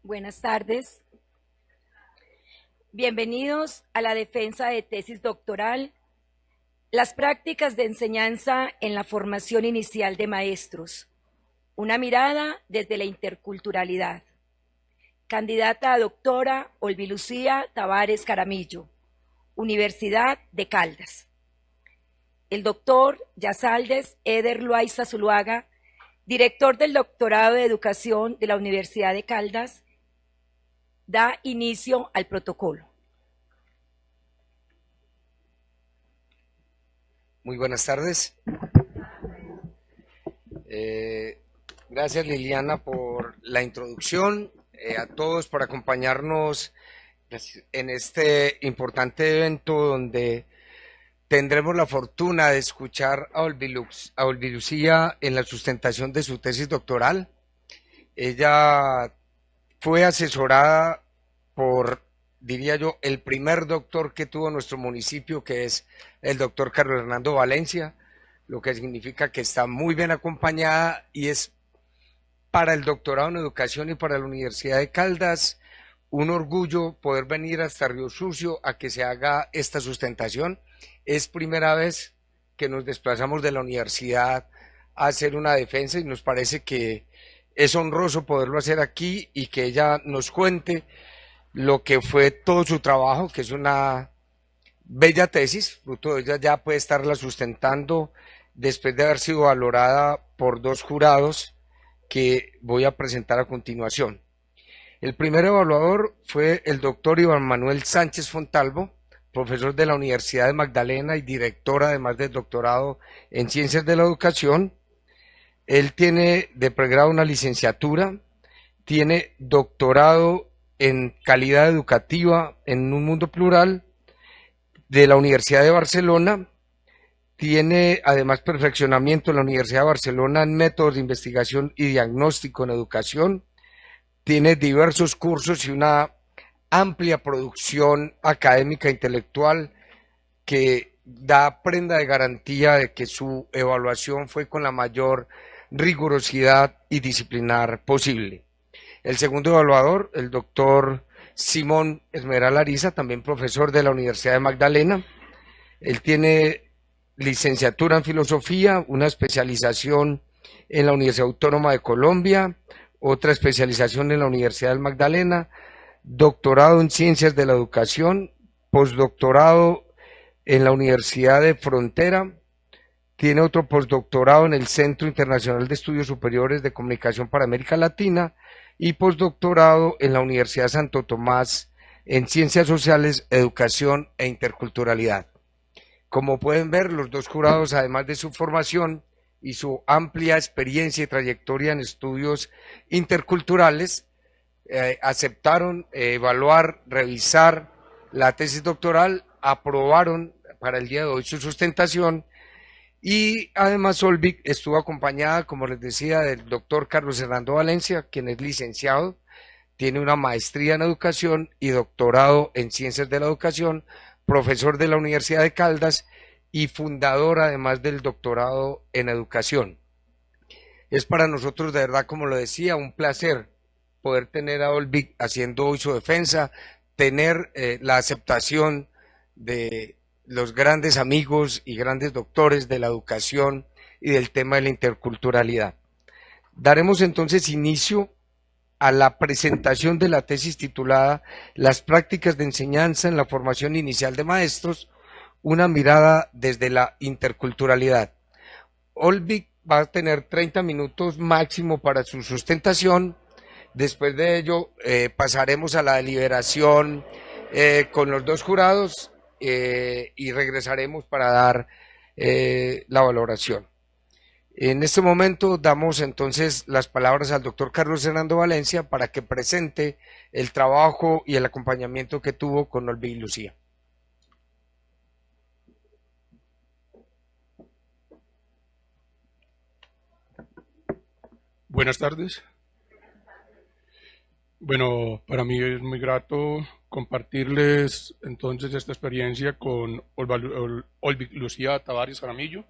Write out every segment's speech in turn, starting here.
Buenas tardes. Bienvenidos a la defensa de tesis doctoral, las prácticas de enseñanza en la formación inicial de maestros, una mirada desde la interculturalidad. Candidata a doctora Olvilucía Tavares Jaramillo, Universidad de Caldas. El doctor Yasaldes Eder Loaiza Zuluaga, director del doctorado de Educación de la Universidad de Caldas, da inicio al protocolo. Muy buenas tardes. Gracias, Liliana, por la introducción, a todos por acompañarnos en este importante evento donde tendremos la fortuna de escuchar a Olvilucía en la sustentación de su tesis doctoral. Ella fue asesorada por, diría yo, el primer doctor que tuvo nuestro municipio, que es el doctor Carlos Hernando Valencia, lo que significa que está muy bien acompañada y es para el doctorado en educación y para la Universidad de Caldas un orgullo poder venir hasta Río Sucio a que se haga esta sustentación. Es primera vez que nos desplazamos de la universidad a hacer una defensa y nos parece que es honroso poderlo hacer aquí y que ella nos cuente lo que fue todo su trabajo, que es una bella tesis, fruto de ella ya puede estarla sustentando después de haber sido valorada por dos jurados que voy a presentar a continuación. El primer evaluador fue el doctor Iván Manuel Sánchez Fontalvo, profesor de la Universidad de Magdalena y director además del doctorado en Ciencias de la Educación. Él tiene de pregrado una licenciatura, tiene doctorado en calidad educativa en un mundo plural de la Universidad de Barcelona, tiene además perfeccionamiento en la Universidad de Barcelona en métodos de investigación y diagnóstico en educación, tiene diversos cursos y una amplia producción académica e intelectual que da prenda de garantía de que su evaluación fue con la mayor rigurosidad y disciplinar posible. El segundo evaluador, el doctor Simón Esmeral Ariza, también profesor de la Universidad de Magdalena. Él tiene licenciatura en filosofía, una especialización en la Universidad Autónoma de Colombia, otra especialización en la Universidad del Magdalena, doctorado en Ciencias de la Educación, postdoctorado en la Universidad de Frontera, tiene otro postdoctorado en el Centro Internacional de Estudios Superiores de Comunicación para América Latina y postdoctorado en la Universidad Santo Tomás en Ciencias Sociales, Educación e Interculturalidad. Como pueden ver, los dos jurados, además de su formación y su amplia experiencia y trayectoria en estudios interculturales, aceptaron evaluar, revisar la tesis doctoral, aprobaron para el día de hoy su sustentación y además Olvic estuvo acompañada, como les decía, del doctor Carlos Hernando Valencia, quien es licenciado, tiene una maestría en educación y doctorado en ciencias de la educación, profesor de la Universidad de Caldas y fundador además del doctorado en educación. Es para nosotros de verdad, como lo decía, un placer poder tener a Olvic haciendo hoy su defensa, tener la aceptación de los grandes amigos y grandes doctores de la educación y del tema de la interculturalidad. Daremos entonces inicio a la presentación de la tesis titulada Las prácticas de enseñanza en la formación inicial de maestros, una mirada desde la interculturalidad. Olvic va a tener 30 minutos máximo para su sustentación. Después de ello pasaremos a la deliberación con los dos jurados y regresaremos para dar la valoración. En este momento damos entonces las palabras al doctor Carlos Hernando Valencia para que presente el trabajo y el acompañamiento que tuvo con Olvilucía. Buenas tardes. Bueno, para mí es muy grato compartirles entonces esta experiencia con Olvilucía Tavares Jaramillo.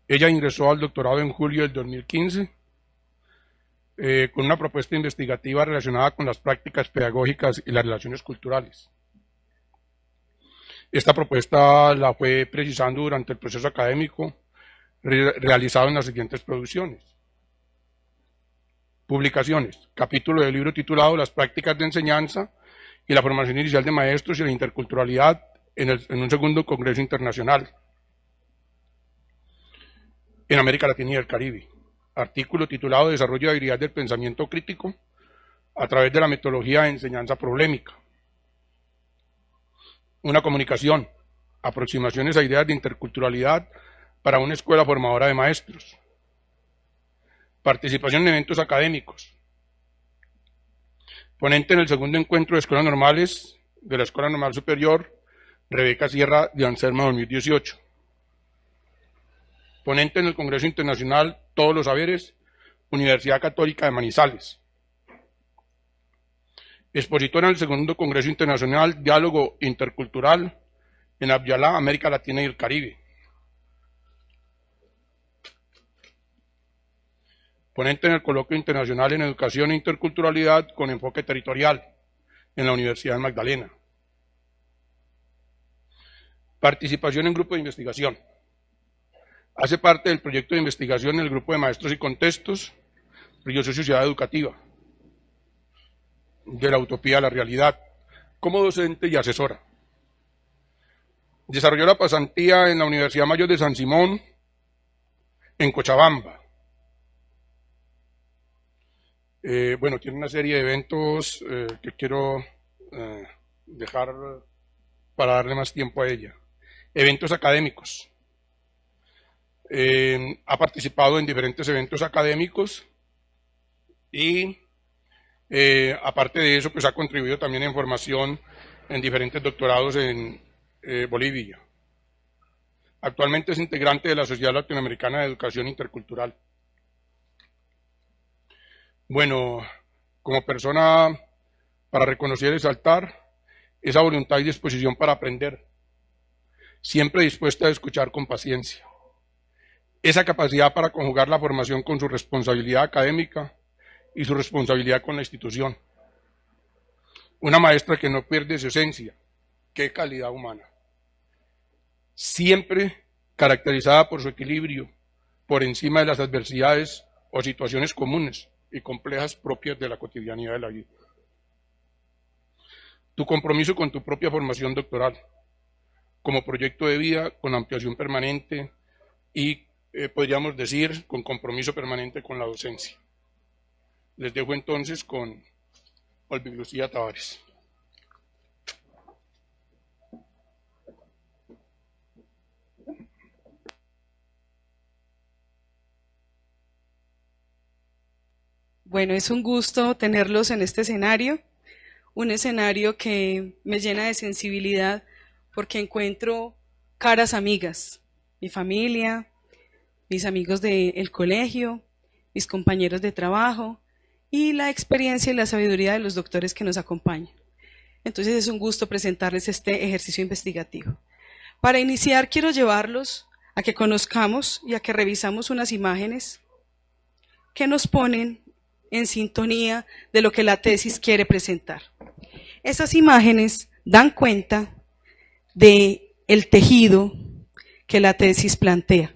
Ella ingresó al doctorado en julio del 2015 con una propuesta investigativa relacionada con las prácticas pedagógicas y las relaciones culturales. Esta propuesta la fue precisando durante el proceso académico realizado en las siguientes producciones. Publicaciones. Capítulo del libro titulado Las prácticas de enseñanza y la formación inicial de maestros y la interculturalidad en un segundo Congreso Internacional en América Latina y el Caribe. Artículo titulado Desarrollo de habilidad del pensamiento crítico a través de la metodología de enseñanza problemática. Una comunicación. Aproximaciones a ideas de interculturalidad para una escuela formadora de maestros. Participación en eventos académicos. Ponente en el segundo encuentro de escuelas normales de la Escuela Normal Superior, Rebeca Sierra de Anselmo 2018. Ponente en el Congreso Internacional Todos los Saberes, Universidad Católica de Manizales. Expositora en el segundo Congreso Internacional Diálogo Intercultural en Abyalá, América Latina y el Caribe. Ponente en el Coloquio Internacional en Educación e Interculturalidad con enfoque territorial en la Universidad Magdalena. Participación en grupo de investigación. Hace parte del proyecto de investigación en el grupo de maestros y contextos, Río Sociedad Educativa, de la utopía a la realidad, como docente y asesora. Desarrolló la pasantía en la Universidad Mayor de San Simón, en Cochabamba. Bueno, tiene una serie de eventos que quiero dejar para darle más tiempo a ella. Eventos académicos. Ha participado en diferentes eventos académicos y aparte de eso, pues ha contribuido también en formación en diferentes doctorados en Bolivia. Actualmente es integrante de la Sociedad Latinoamericana de Educación Intercultural. Bueno, como persona para reconocer y exaltar esa voluntad y disposición para aprender, siempre dispuesta a escuchar con paciencia, esa capacidad para conjugar la formación con su responsabilidad académica y su responsabilidad con la institución. Una maestra que no pierde su esencia, qué calidad humana. Siempre caracterizada por su equilibrio, por encima de las adversidades o situaciones comunes y complejas propias de la cotidianidad de la vida. Tu compromiso con tu propia formación doctoral, como proyecto de vida con ampliación permanente y, podríamos decir, con compromiso permanente con la docencia. Les dejo entonces con Olvig Lucía Tavares. Bueno, es un gusto tenerlos en este escenario, un escenario que me llena de sensibilidad porque encuentro caras amigas, mi familia, mis amigos del colegio, mis compañeros de trabajo y la experiencia y la sabiduría de los doctores que nos acompañan. Entonces es un gusto presentarles este ejercicio investigativo. Para iniciar quiero llevarlos a que conozcamos y a que revisamos unas imágenes que nos ponen en sintonía de lo que la tesis quiere presentar. Esas imágenes dan cuenta de el tejido que la tesis plantea,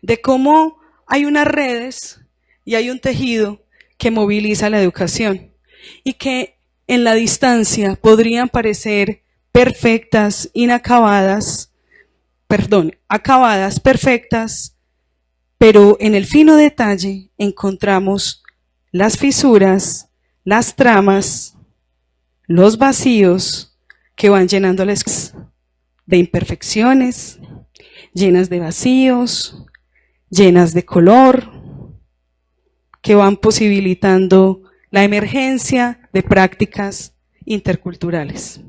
de cómo hay unas redes y hay un tejido que moviliza la educación y que en la distancia podrían parecer perfectas, acabadas, perfectas, pero en el fino detalle encontramos las fisuras, las tramas, los vacíos que van llenando la escuela de imperfecciones, llenas de vacíos, llenas de color, que van posibilitando la emergencia de prácticas interculturales.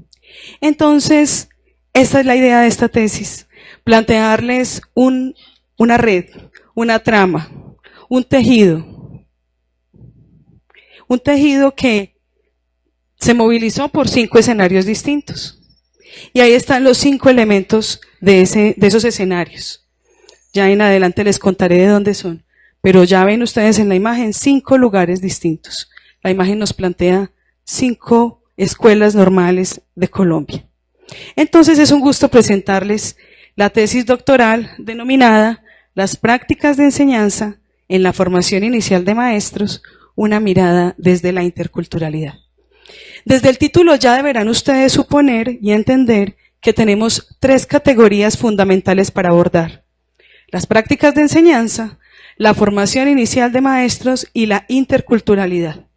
Entonces, esta es la idea de esta tesis, plantearles una red, una trama, un tejido que se movilizó por 5 escenarios distintos. Y ahí están los 5 elementos de esos escenarios. Ya en adelante les contaré de dónde son. pero ya ven ustedes en la imagen 5 lugares distintos. La imagen nos plantea 5 escuelas normales de Colombia. Entonces es un gusto presentarles la tesis doctoral denominada Las prácticas de enseñanza en la formación inicial de maestros, una mirada desde la interculturalidad. Desde el título ya deberán ustedes suponer y entender que tenemos 3 categorías fundamentales para abordar: las prácticas de enseñanza, la formación inicial de maestros y la interculturalidad.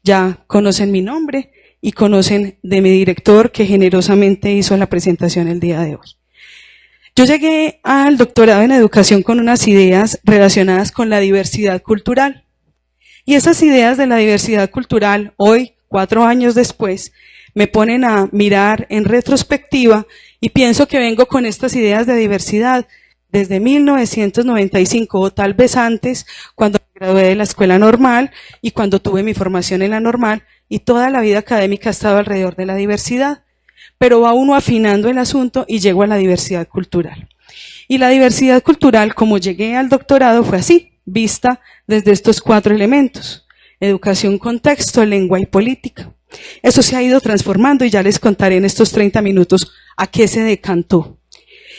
Ya conocen mi nombre y conocen de mi director, que generosamente hizo la presentación el día de hoy. Yo llegué al doctorado en educación con unas ideas relacionadas con la diversidad cultural. Y esas ideas de la diversidad cultural, hoy, 4 años después, me ponen a mirar en retrospectiva y pienso que vengo con estas ideas de diversidad desde 1995 o tal vez antes, cuando me gradué de la escuela normal y cuando tuve mi formación en la normal, y toda la vida académica ha estado alrededor de la diversidad. Pero va uno afinando el asunto y llego a la diversidad cultural. Y la diversidad cultural, como llegué al doctorado, fue así, vista desde estos 4 elementos: educación, contexto, lengua y política. Eso se ha ido transformando y ya les contaré en estos 30 minutos a qué se decantó.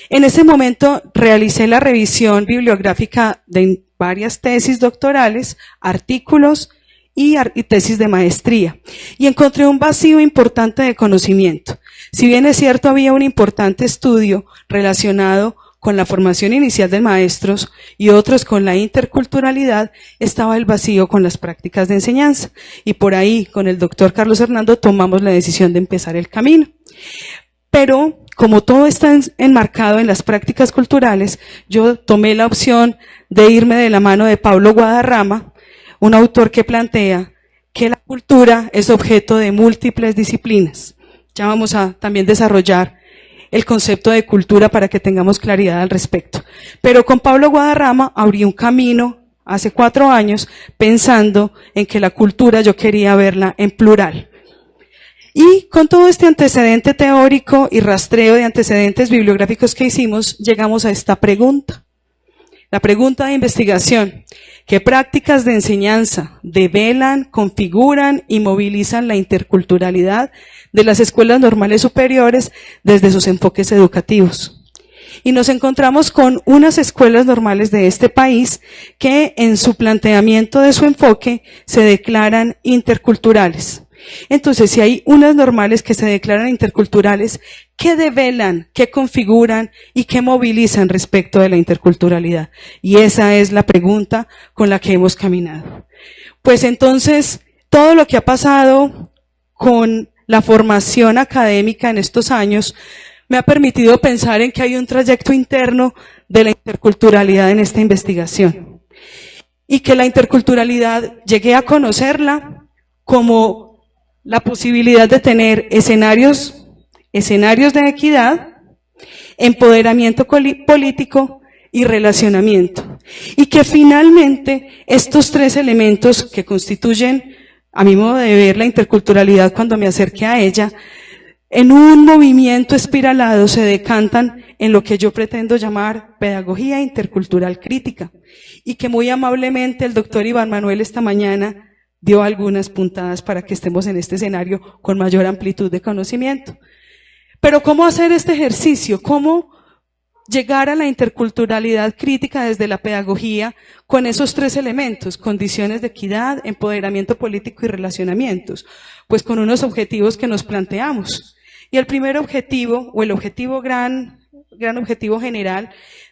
En ese momento realicé la revisión bibliográfica de varias tesis doctorales, artículos y tesis de maestría, y encontré un vacío importante de conocimiento. Si bien es cierto, había un importante estudio relacionado con la formación inicial de maestros y otros con la interculturalidad, estaba el vacío con las prácticas de enseñanza, y por ahí con el doctor Carlos Hernando tomamos la decisión de empezar el camino. Pero como todo está enmarcado en las prácticas culturales, yo tomé la opción de irme de la mano de Pablo Guadarrama, un autor que plantea que la cultura es objeto de múltiples disciplinas. Ya vamos a también desarrollar el concepto de cultura para que tengamos claridad al respecto. Pero con Pablo Guadarrama abrí un camino hace 4 años pensando en que la cultura yo quería verla en plural. Y con todo este antecedente teórico y rastreo de antecedentes bibliográficos que hicimos, llegamos a esta pregunta. La pregunta de investigación: ¿qué prácticas de enseñanza develan, configuran y movilizan la interculturalidad de las escuelas normales superiores desde sus enfoques educativos? Y nos encontramos con unas escuelas normales de este país que en su planteamiento de su enfoque se declaran interculturales. Entonces, si hay unas normales que se declaran interculturales, ¿qué develan, qué configuran y qué movilizan respecto de la interculturalidad? Y esa es la pregunta con la que hemos caminado. Pues entonces, todo lo que ha pasado con la formación académica en estos años me ha permitido pensar en que hay un trayecto interno de la interculturalidad en esta investigación. Y que la interculturalidad llegué a conocerla como la posibilidad de tener escenarios de equidad, empoderamiento político y relacionamiento. Y que finalmente estos 3 elementos que constituyen, a mi modo de ver, la interculturalidad cuando me acerqué a ella, en un movimiento espiralado se decantan en lo que yo pretendo llamar pedagogía intercultural crítica. Y que muy amablemente el doctor Iván Manuel esta mañana dio algunas puntadas para que estemos en este escenario con mayor amplitud de conocimiento. Pero ¿cómo hacer este ejercicio? ¿Cómo llegar a la interculturalidad crítica desde la pedagogía con esos 3 elementos: condiciones de equidad, empoderamiento político y relacionamientos? Pues con unos objetivos que nos planteamos. Y el primer objetivo, o el objetivo gran objetivo general,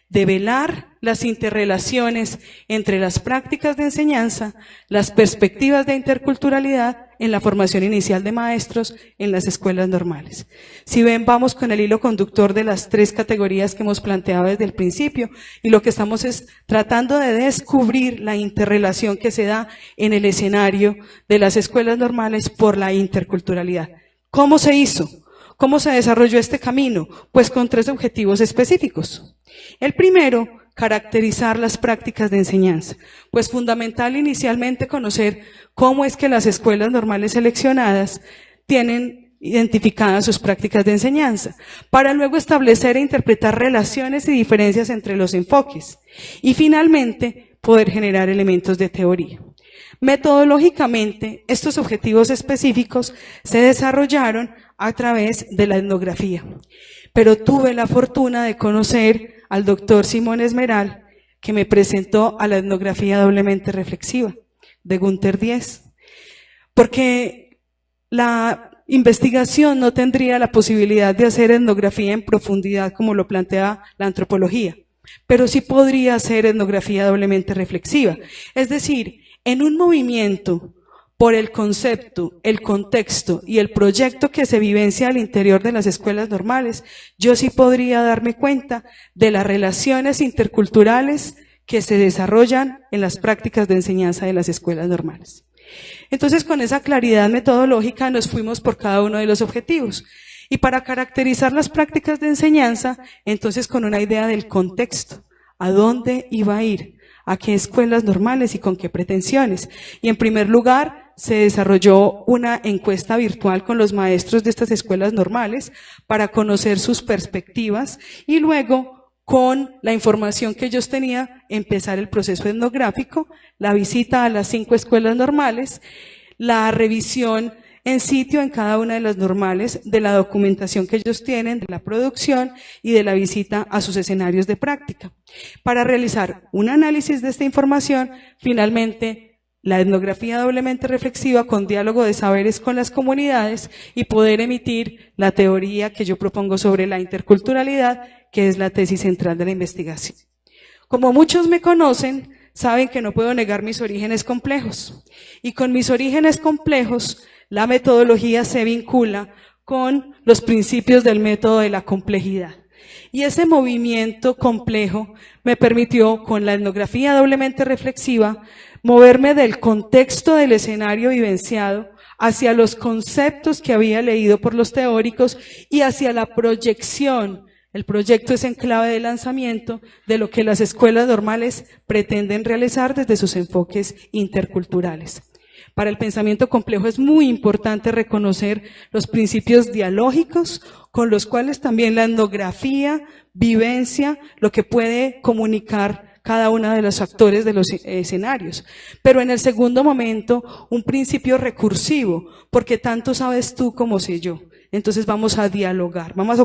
develar las interrelaciones entre las prácticas de enseñanza, las perspectivas de interculturalidad en la formación inicial de maestros en las escuelas normales. Si ven, vamos con el hilo conductor de las 3 categorías que hemos planteado desde el principio, y lo que estamos es tratando de descubrir la interrelación que se da en el escenario de las escuelas normales por la interculturalidad. ¿Cómo se hizo? ¿Cómo se desarrolló este camino? Pues con 3 objetivos específicos. El primero, caracterizar las prácticas de enseñanza. Pues fundamental inicialmente conocer cómo es que las escuelas normales seleccionadas tienen identificadas sus prácticas de enseñanza, para luego establecer e interpretar relaciones y diferencias entre los enfoques. Y finalmente, poder generar elementos de teoría. Metodológicamente, estos objetivos específicos se desarrollaron a través de la etnografía, pero tuve la fortuna de conocer al doctor Simón Esmeral, que me presentó a la etnografía doblemente reflexiva de Gunther Diez, porque la investigación no tendría la posibilidad de hacer etnografía en profundidad como lo plantea la antropología, pero sí podría hacer etnografía doblemente reflexiva, es decir, en un movimiento por el concepto, el contexto y el proyecto que se vivencia al interior de las escuelas normales, yo sí podría darme cuenta de las relaciones interculturales que se desarrollan en las prácticas de enseñanza de las escuelas normales. Entonces, con esa claridad metodológica nos fuimos por cada uno de los objetivos. Y para caracterizar las prácticas de enseñanza, entonces con una idea del contexto, a dónde iba a ir, a qué escuelas normales y con qué pretensiones. Y en primer lugar, se desarrolló una encuesta virtual con los maestros de estas escuelas normales para conocer sus perspectivas y luego, con la información que ellos tenían, empezar el proceso etnográfico, la visita a las 5 escuelas normales, la revisión en sitio en cada una de las normales de la documentación que ellos tienen, de la producción y de la visita a sus escenarios de práctica. Para realizar un análisis de esta información, finalmente la etnografía doblemente reflexiva con diálogo de saberes con las comunidades y poder emitir la teoría que yo propongo sobre la interculturalidad, que es la tesis central de la investigación. Como muchos me conocen, saben que no puedo negar mis orígenes complejos. Y con mis orígenes complejos, la metodología se vincula con los principios del método de la complejidad. Y ese movimiento complejo me permitió, con la etnografía doblemente reflexiva, moverme del contexto del escenario vivenciado hacia los conceptos que había leído por los teóricos y hacia la proyección. El proyecto es en clave de lanzamiento de lo que las escuelas normales pretenden realizar desde sus enfoques interculturales. Para el pensamiento complejo es muy importante reconocer los principios dialógicos con los cuales también la etnografía vivencia lo que puede comunicar cada uno de los actores de los escenarios. Pero en el segundo momento, un principio recursivo, porque tanto sabes tú como sé yo. Entonces vamos a dialogar, vamos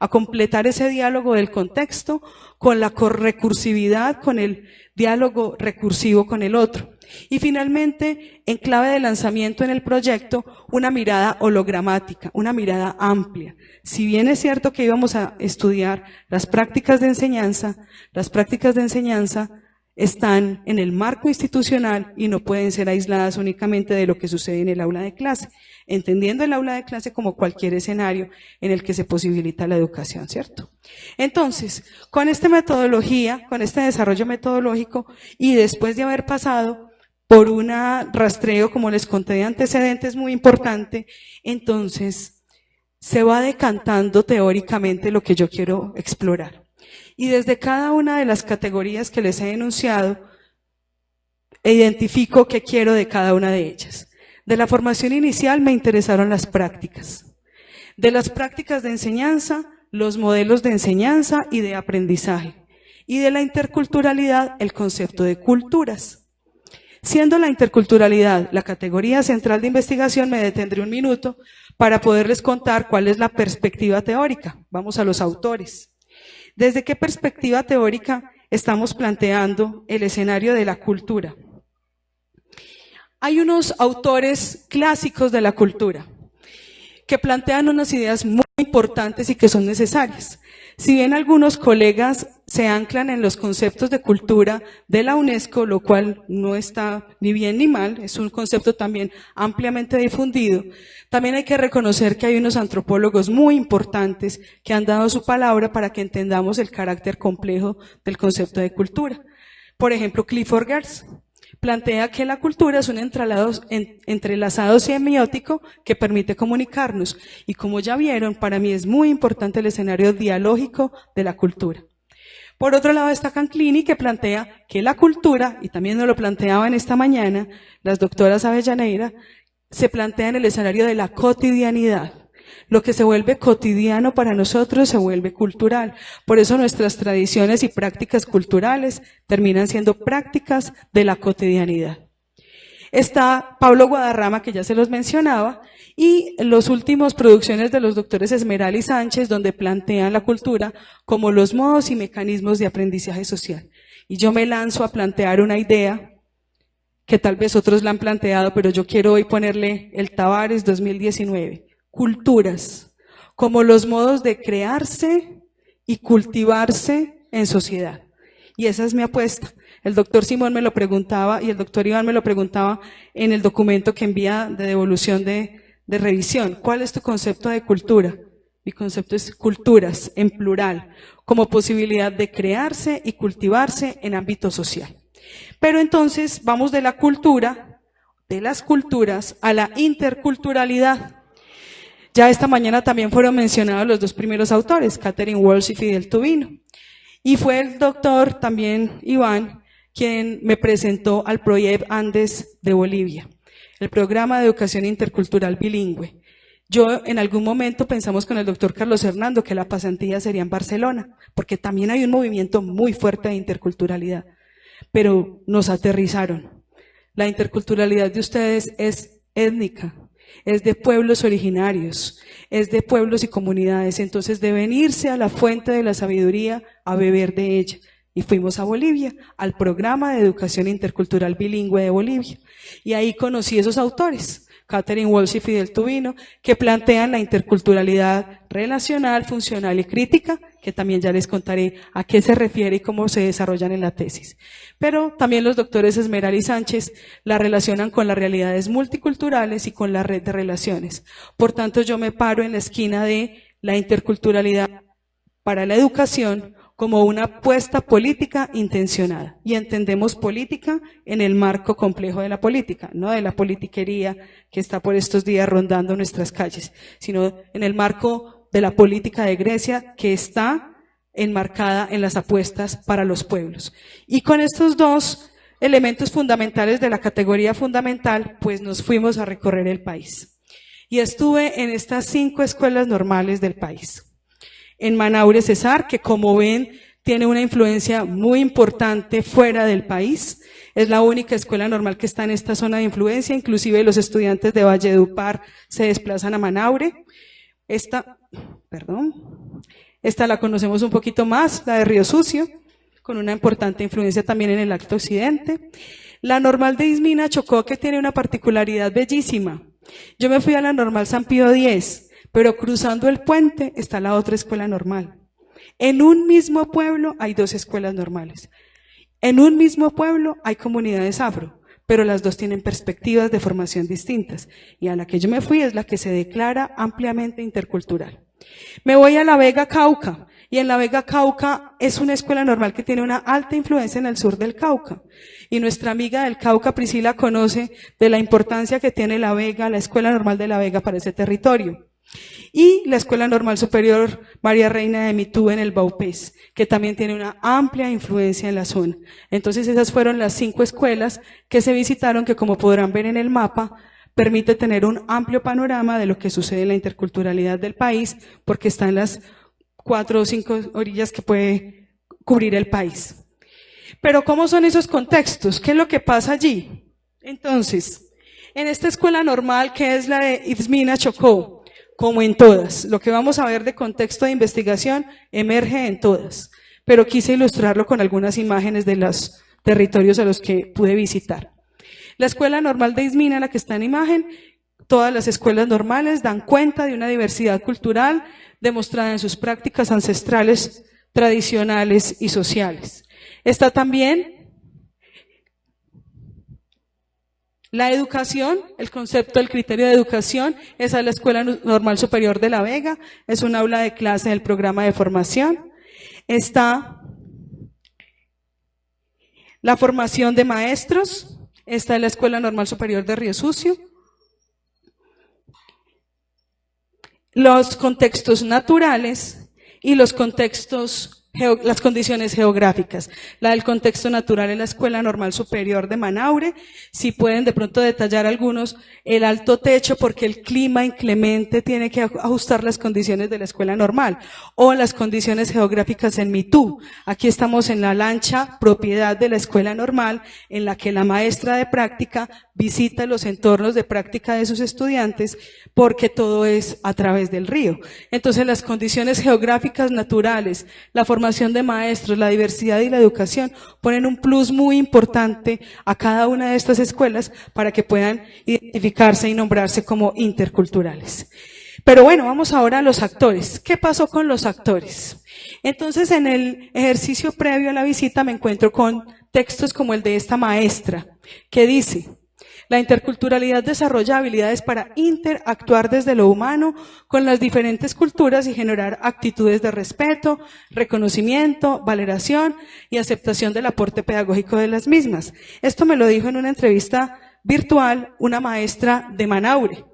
a completar ese diálogo del contexto con la correcursividad, con el diálogo recursivo con el otro. Y finalmente, en clave de lanzamiento en el proyecto, una mirada hologramática, una mirada amplia. Si bien es cierto que íbamos a estudiar las prácticas de enseñanza están en el marco institucional y no pueden ser aisladas únicamente de lo que sucede en el aula de clase, entendiendo el aula de clase como cualquier escenario en el que se posibilita la educación, ¿cierto? Entonces, con esta metodología, con este desarrollo metodológico y después de haber pasado por un rastreo, como les conté de antecedentes, muy importante, entonces se va decantando teóricamente lo que yo quiero explorar. Y desde cada una de las categorías que les he enunciado, identifico qué quiero de cada una de ellas. De la formación inicial me interesaron las prácticas. De las prácticas de enseñanza, los modelos de enseñanza y de aprendizaje. Y de la interculturalidad, el concepto de culturas. Siendo la interculturalidad la categoría central de investigación, me detendré un minuto para poderles contar cuál es la perspectiva teórica. Vamos a los autores. ¿Desde qué perspectiva teórica estamos planteando el escenario de la cultura? Hay unos autores clásicos de la cultura que plantean unas ideas muy importantes y que son necesarias. Si bien algunos colegas se anclan en los conceptos de cultura de la UNESCO, lo cual no está ni bien ni mal, es un concepto también ampliamente difundido, también hay que reconocer que hay unos antropólogos muy importantes que han dado su palabra para que entendamos el carácter complejo del concepto de cultura. Por ejemplo, Clifford Geertz plantea que la cultura es un entrelazado semiótico que permite comunicarnos. Y como ya vieron, para mí es muy importante el escenario dialógico de la cultura. Por otro lado está Canclini, que plantea que la cultura, y también nos lo planteaban esta mañana las doctoras Avellaneda, se plantea en el escenario de la cotidianidad. Lo que se vuelve cotidiano para nosotros se vuelve cultural. Por eso nuestras tradiciones y prácticas culturales terminan siendo prácticas de la cotidianidad. Está Pablo Guadarrama, que ya se los mencionaba, y los últimos producciones de los doctores Esmeral y Sánchez, donde plantean la cultura como los modos y mecanismos de aprendizaje social. Y yo me lanzo a plantear una idea que tal vez otros la han planteado, pero yo quiero hoy ponerle el Tavares 2019. Culturas, como los modos de crearse y cultivarse en sociedad. Y esa es mi apuesta. El doctor Simón me lo preguntaba y el doctor Iván me lo preguntaba en el documento que envía de devolución de revisión. ¿Cuál es tu concepto de cultura? Mi concepto es culturas, en plural, como posibilidad de crearse y cultivarse en ámbito social. Pero entonces vamos de la cultura, de las culturas, a la interculturalidad. Ya esta mañana también fueron mencionados los dos primeros autores, Catherine Walsh y Fidel Tubino. Y fue el doctor también Iván quien me presentó al Proyeb Andes de Bolivia, el programa de educación intercultural bilingüe. Yo en algún momento pensamos con el doctor Carlos Hernando que la pasantía sería en Barcelona, porque también hay un movimiento muy fuerte de interculturalidad, pero nos aterrizaron. La interculturalidad de ustedes es étnica, es de pueblos originarios, es de pueblos y comunidades, entonces deben irse a la fuente de la sabiduría a beber de ella. Y fuimos a Bolivia, al programa de educación intercultural bilingüe de Bolivia. Y ahí conocí esos autores, Catherine Walsh y Fidel Tubino, que plantean la interculturalidad relacional, funcional y crítica, que también ya les contaré a qué se refiere y cómo se desarrollan en la tesis. Pero también los doctores Esmeral y Sánchez la relacionan con las realidades multiculturales y con la red de relaciones. Por tanto, yo me paro en la esquina de la interculturalidad para la educación como una apuesta política intencionada. Y entendemos política en el marco complejo de la política, no de la politiquería que está por estos días rondando nuestras calles, sino en el marco de la política de Grecia que está enmarcada en las apuestas para los pueblos. Y con estos dos elementos fundamentales de la categoría fundamental, pues nos fuimos a recorrer el país. Y estuve en estas 5 escuelas normales del país. En Manaure Cesar, que como ven tiene una influencia muy importante fuera del país, es la única escuela normal que está en esta zona de influencia, inclusive los estudiantes de Valledupar se desplazan a Manaure. Esta la conocemos un poquito más, la de Río Sucio, con una importante influencia también en el Alto Occidente. La normal de Ismina Chocó, que tiene una particularidad bellísima. Yo me fui a la normal San Pío X, pero cruzando el puente está la otra escuela normal. En un mismo pueblo hay 2 escuelas normales. En un mismo pueblo hay comunidades afro, pero las 2 tienen perspectivas de formación distintas. Y a la que yo me fui es la que se declara ampliamente intercultural. Me voy a La Vega Cauca, y en La Vega Cauca es una escuela normal que tiene una alta influencia en el sur del Cauca. Y nuestra amiga del Cauca, Priscila, conoce de la importancia que tiene La Vega, la escuela normal de La Vega para ese territorio. Y la Escuela Normal Superior María Reina de Mitú en el Baupés, que también tiene una amplia influencia en la zona. Entonces esas fueron las 5 escuelas que se visitaron, que como podrán ver en el mapa, permite tener un amplio panorama de lo que sucede en la interculturalidad del país, porque está en las 4 o 5 orillas que puede cubrir el país. Pero ¿cómo son esos contextos? ¿Qué es lo que pasa allí? Entonces, en esta escuela normal, que es la de Ismina Chocó, como en todas, lo que vamos a ver de contexto de investigación emerge en todas, pero quise ilustrarlo con algunas imágenes de los territorios a los que pude visitar. La escuela normal de Ismina, la que está en imagen, todas las escuelas normales dan cuenta de una diversidad cultural demostrada en sus prácticas ancestrales, tradicionales y sociales. Está también la educación, el concepto del criterio de educación, esa es la Escuela Normal Superior de La Vega, es un aula de clase del programa de formación. Está la formación de maestros, esta es la Escuela Normal Superior de Río Sucio. Los contextos naturales y los contextos las condiciones geográficas, la del contexto natural en la Escuela Normal Superior de Manaure, si pueden de pronto detallar algunos, el alto techo porque el clima inclemente tiene que ajustar las condiciones de la Escuela Normal, o las condiciones geográficas en Mitú. Aquí estamos en la lancha propiedad de la Escuela Normal, en la que la maestra de práctica visita los entornos de práctica de sus estudiantes, porque todo es a través del río. Entonces las condiciones geográficas naturales, la formación de maestros, la diversidad y la educación ponen un plus muy importante a cada una de estas escuelas para que puedan identificarse y nombrarse como interculturales. Pero bueno, vamos ahora a los actores. ¿Qué pasó con los actores? Entonces, en el ejercicio previo a la visita me encuentro con textos como el de esta maestra, que dice: la interculturalidad desarrolla habilidades para interactuar desde lo humano con las diferentes culturas y generar actitudes de respeto, reconocimiento, valoración y aceptación del aporte pedagógico de las mismas. Esto me lo dijo en una entrevista virtual una maestra de Manaure.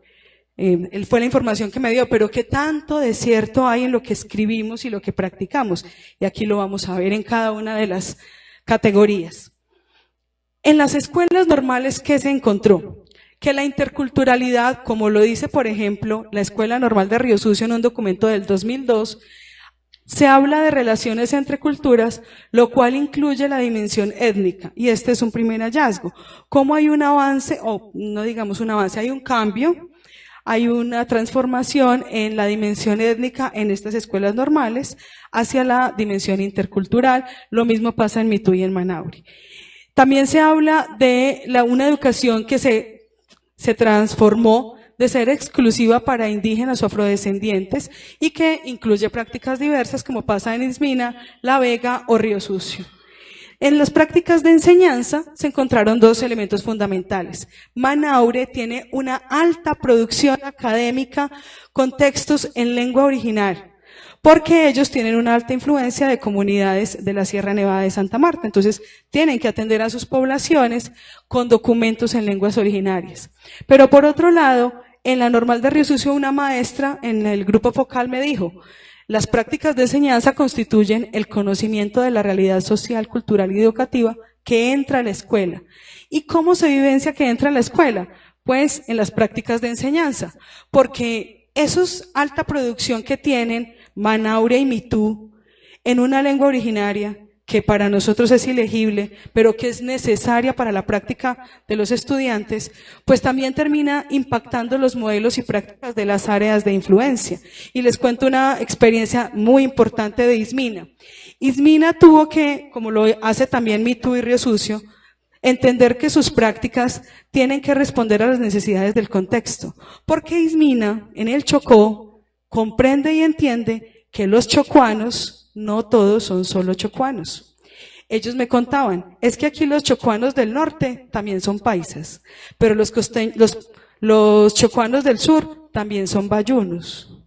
Él fue la información que me dio, pero ¿qué tanto de cierto hay en lo que escribimos y lo que practicamos? Y aquí lo vamos a ver en cada una de las categorías. En las escuelas normales, ¿qué se encontró? Que la interculturalidad, como lo dice, por ejemplo, la Escuela Normal de Río Sucio en un documento del 2002, se habla de relaciones entre culturas, lo cual incluye la dimensión étnica, y este es un primer hallazgo. ¿Cómo hay un avance, o no digamos un avance, hay un cambio, hay una transformación en la dimensión étnica en estas escuelas normales hacia la dimensión intercultural? Lo mismo pasa en Mitú y en Manaure. También se habla de una educación que se transformó de ser exclusiva para indígenas o afrodescendientes y que incluye prácticas diversas como pasa en Ismina, La Vega o Río Sucio. En las prácticas de enseñanza se encontraron dos elementos fundamentales. Manaure tiene una alta producción académica con textos en lengua original, porque ellos tienen una alta influencia de comunidades de la Sierra Nevada de Santa Marta. Entonces, tienen que atender a sus poblaciones con documentos en lenguas originarias. Pero por otro lado, en la Normal de Río Sucio, una maestra en el grupo focal me dijo: las prácticas de enseñanza constituyen el conocimiento de la realidad social, cultural y educativa que entra a la escuela. ¿Y cómo se vivencia que entra a la escuela? Pues en las prácticas de enseñanza, porque esos alta producción que tienen Manaure y Mitú en una lengua originaria que para nosotros es ilegible, pero que es necesaria para la práctica de los estudiantes, pues también termina impactando los modelos y prácticas de las áreas de influencia. Y les cuento una experiencia muy importante de Ismina. Ismina tuvo que, como lo hace también Mitú y Río Sucio, entender que sus prácticas tienen que responder a las necesidades del contexto, porque Ismina, en el Chocó, comprende y entiende que los chocuanos no todos son solo chocuanos. Ellos me contaban, es que aquí los chocuanos del norte también son paisas, pero los chocuanos del sur también son bayunos.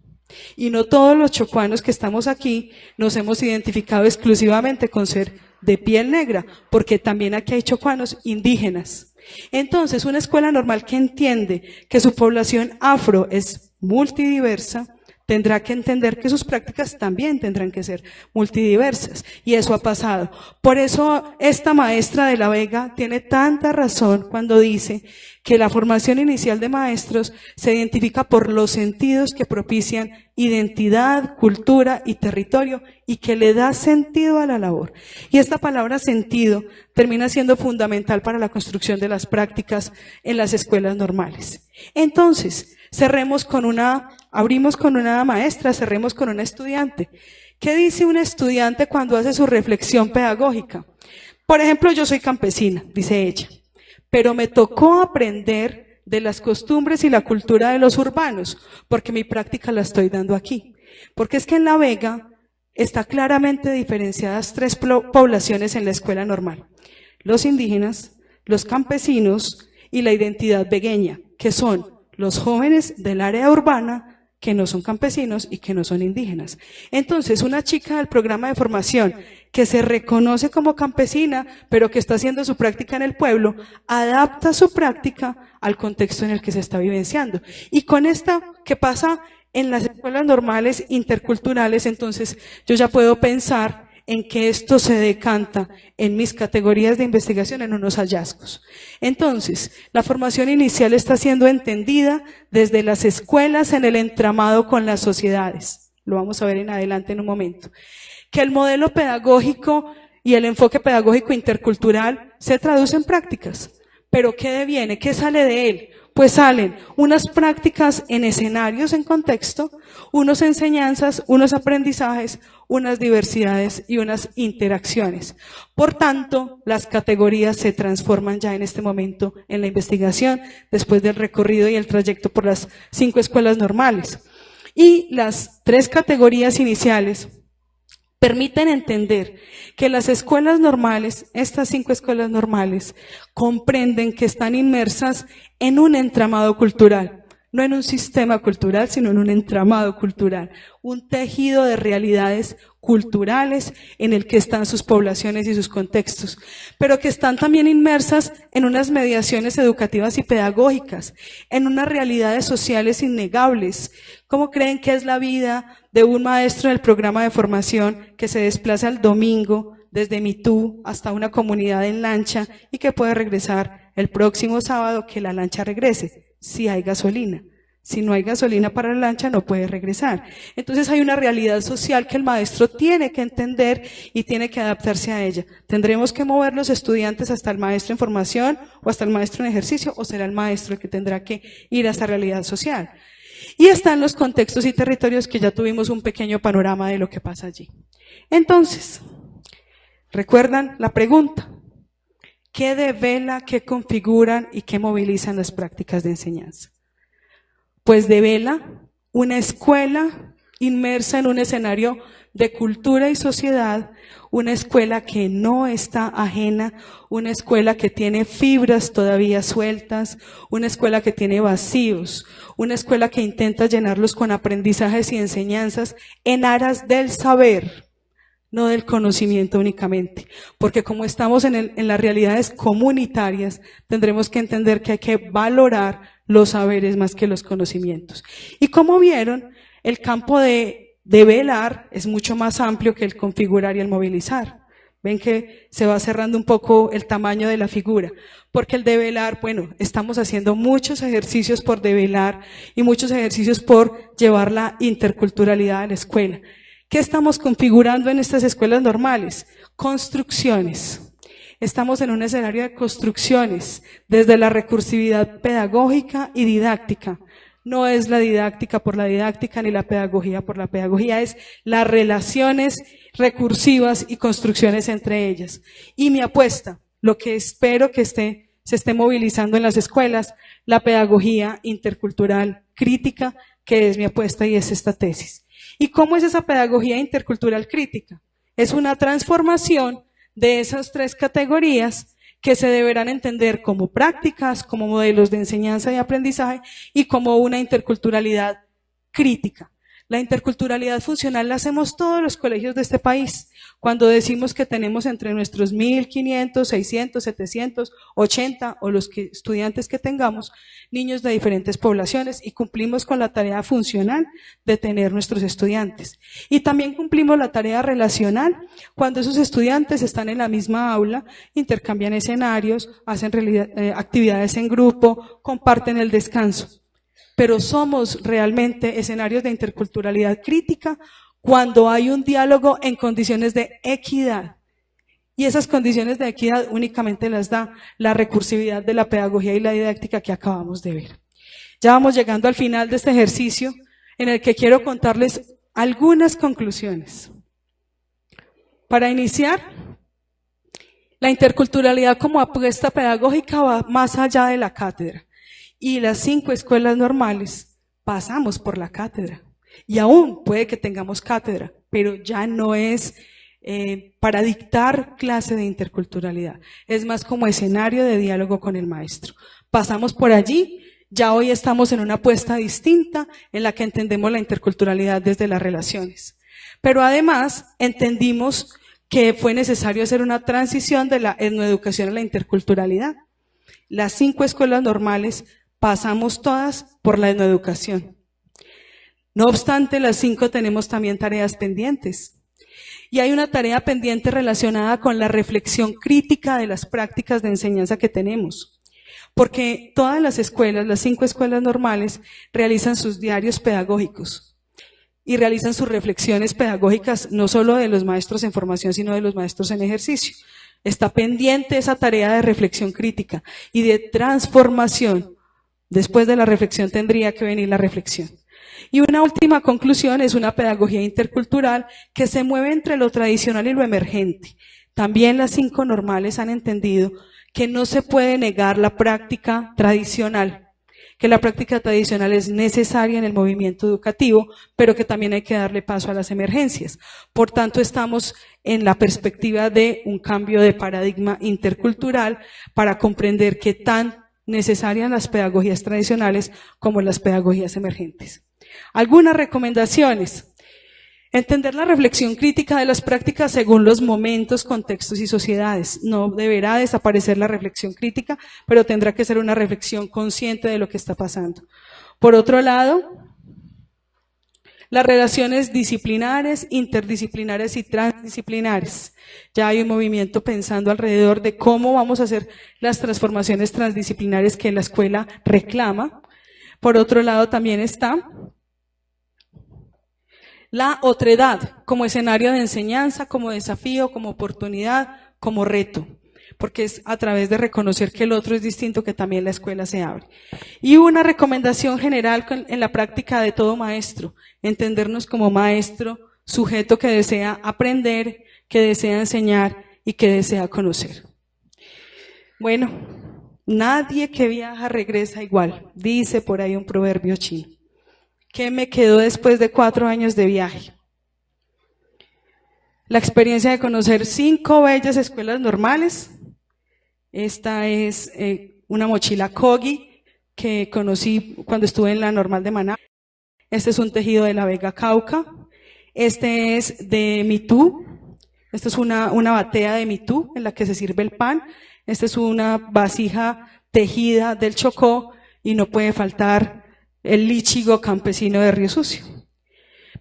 Y no todos los chocuanos que estamos aquí nos hemos identificado exclusivamente con ser de piel negra, porque también aquí hay chocuanos indígenas. Entonces, una escuela normal que entiende que su población afro es multidiversa, tendrá que entender que sus prácticas también tendrán que ser multidiversas. Y eso ha pasado. Por eso esta maestra de La Vega tiene tanta razón cuando dice que la formación inicial de maestros se identifica por los sentidos que propician identidad, cultura y territorio y que le da sentido a la labor. Y esta palabra sentido termina siendo fundamental para la construcción de las prácticas en las escuelas normales. Entonces, abrimos con una maestra, cerremos con una estudiante. ¿Qué dice un estudiante cuando hace su reflexión pedagógica? Por ejemplo, yo soy campesina, dice ella, pero me tocó aprender de las costumbres y la cultura de los urbanos, porque mi práctica la estoy dando aquí. Porque es que en La Vega está claramente diferenciadas tres poblaciones en la escuela normal: los indígenas, los campesinos y la identidad vegueña, que son los jóvenes del área urbana que no son campesinos y que no son indígenas. Entonces, una chica del programa de formación que se reconoce como campesina, pero que está haciendo su práctica en el pueblo, adapta su práctica al contexto en el que se está vivenciando. Y con esta que pasa en las escuelas normales interculturales, entonces yo ya puedo pensar en que esto se decanta en mis categorías de investigación en unos hallazgos. Entonces, la formación inicial está siendo entendida desde las escuelas en el entramado con las sociedades. Lo vamos a ver en adelante en un momento. Que el modelo pedagógico y el enfoque pedagógico intercultural se traduce en prácticas. Pero ¿qué deviene? ¿Qué sale de él? Pues salen unas prácticas en escenarios, en contexto, unas enseñanzas, unos aprendizajes, unas diversidades y unas interacciones. Por tanto, las categorías se transforman ya en este momento en la investigación, después del recorrido y el trayecto por las 5 escuelas normales. Y las 3 categorías iniciales permiten entender que las escuelas normales, estas 5 escuelas normales, comprenden que están inmersas en un entramado cultural, no en un sistema cultural, sino en un entramado cultural, un tejido de realidades culturales en el que están sus poblaciones y sus contextos, pero que están también inmersas en unas mediaciones educativas y pedagógicas, en unas realidades sociales innegables. ¿Cómo creen que es la vida de un maestro en el programa de formación que se desplaza el domingo desde Mitú hasta una comunidad en lancha y que puede regresar el próximo sábado que la lancha regrese, si hay gasolina? Si no hay gasolina para la lancha, no puede regresar. Entonces hay una realidad social que el maestro tiene que entender y tiene que adaptarse a ella. ¿Tendremos que mover los estudiantes hasta el maestro en formación o hasta el maestro en ejercicio, o será el maestro el que tendrá que ir a esa realidad social? Y están los contextos y territorios que ya tuvimos un pequeño panorama de lo que pasa allí. Entonces, ¿recuerdan la pregunta? ¿Qué devela, qué configuran y qué movilizan las prácticas de enseñanza? Pues devela una escuela inmersa en un escenario de cultura y sociedad, una escuela que no está ajena, una escuela que tiene fibras todavía sueltas, una escuela que tiene vacíos, una escuela que intenta llenarlos con aprendizajes y enseñanzas en aras del saber, no del conocimiento únicamente, porque como estamos en las realidades comunitarias, tendremos que entender que hay que valorar los saberes más que los conocimientos. Y como vieron, el campo de velar es mucho más amplio que el configurar y el movilizar. Ven que se va cerrando un poco el tamaño de la figura, porque el develar, bueno, estamos haciendo muchos ejercicios por develar y muchos ejercicios por llevar la interculturalidad a la escuela. ¿Qué estamos configurando en estas escuelas normales? Construcciones. Estamos en un escenario de construcciones, desde la recursividad pedagógica y didáctica. No es la didáctica por la didáctica ni la pedagogía por la pedagogía, es las relaciones recursivas y construcciones entre ellas. Y mi apuesta, lo que espero que se esté movilizando en las escuelas, la pedagogía intercultural crítica, que es mi apuesta y es esta tesis. ¿Y cómo es esa pedagogía intercultural crítica? Es una transformación de esas 3 categorías que se deberán entender como prácticas, como modelos de enseñanza y aprendizaje y como una interculturalidad crítica. La interculturalidad funcional la hacemos todos los colegios de este país. Cuando decimos que tenemos entre nuestros 1.500, 600, 780 o los estudiantes que tengamos, niños de diferentes poblaciones, y cumplimos con la tarea funcional de tener nuestros estudiantes. Y también cumplimos la tarea relacional cuando esos estudiantes están en la misma aula, intercambian escenarios, hacen actividades en grupo, comparten el descanso. Pero somos realmente escenarios de interculturalidad crítica cuando hay un diálogo en condiciones de equidad. Y esas condiciones de equidad únicamente las da la recursividad de la pedagogía y la didáctica que acabamos de ver. Ya vamos llegando al final de este ejercicio en el que quiero contarles algunas conclusiones. Para iniciar, la interculturalidad como apuesta pedagógica va más allá de la cátedra. Y las 5 escuelas normales pasamos por la cátedra. Y aún puede que tengamos cátedra, pero ya no es para dictar clase de interculturalidad. Es más como escenario de diálogo con el maestro. Pasamos por allí, ya hoy estamos en una apuesta distinta en la que entendemos la interculturalidad desde las relaciones. Pero además entendimos que fue necesario hacer una transición de la etnoeducación a la interculturalidad. Las 5 escuelas normales pasamos todas por la etnoeducación. No obstante, las 5 tenemos también tareas pendientes. Y hay una tarea pendiente relacionada con la reflexión crítica de las prácticas de enseñanza que tenemos. Porque todas las escuelas, las 5 escuelas normales, realizan sus diarios pedagógicos y realizan sus reflexiones pedagógicas, no solo de los maestros en formación, sino de los maestros en ejercicio. Está pendiente esa tarea de reflexión crítica y de transformación. Después de la reflexión tendría que venir la reflexión. Y una última conclusión es una pedagogía intercultural que se mueve entre lo tradicional y lo emergente. También las 5 normales han entendido que no se puede negar la práctica tradicional, que la práctica tradicional es necesaria en el movimiento educativo, pero que también hay que darle paso a las emergencias. Por tanto, estamos en la perspectiva de un cambio de paradigma intercultural para comprender que tan necesarias las pedagogías tradicionales como las pedagogías emergentes. Algunas recomendaciones. Entender la reflexión crítica de las prácticas según los momentos, contextos y sociedades. No deberá desaparecer la reflexión crítica, pero tendrá que ser una reflexión consciente de lo que está pasando. Por otro lado, las relaciones disciplinares, interdisciplinares y transdisciplinares. Ya hay un movimiento pensando alrededor de cómo vamos a hacer las transformaciones transdisciplinares que la escuela reclama. Por otro lado, también está la otredad como escenario de enseñanza, como desafío, como oportunidad, como reto, porque es a través de reconocer que el otro es distinto que también la escuela se abre. Y una recomendación general en la práctica de todo maestro, entendernos como maestro, sujeto que desea aprender, que desea enseñar y que desea conocer. Bueno, nadie que viaja regresa igual, dice por ahí un proverbio chino. ¿Qué me quedó después de 4 años de viaje? La experiencia de conocer 5 bellas escuelas normales. Esta es una mochila Kogi que conocí cuando estuve en la normal de Maná. Este es un tejido de la Vega Cauca. Este es de Mitú. Esta es una batea de Mitú en la que se sirve el pan. Esta es una vasija tejida del Chocó y no puede faltar el lichigo campesino de Río Sucio.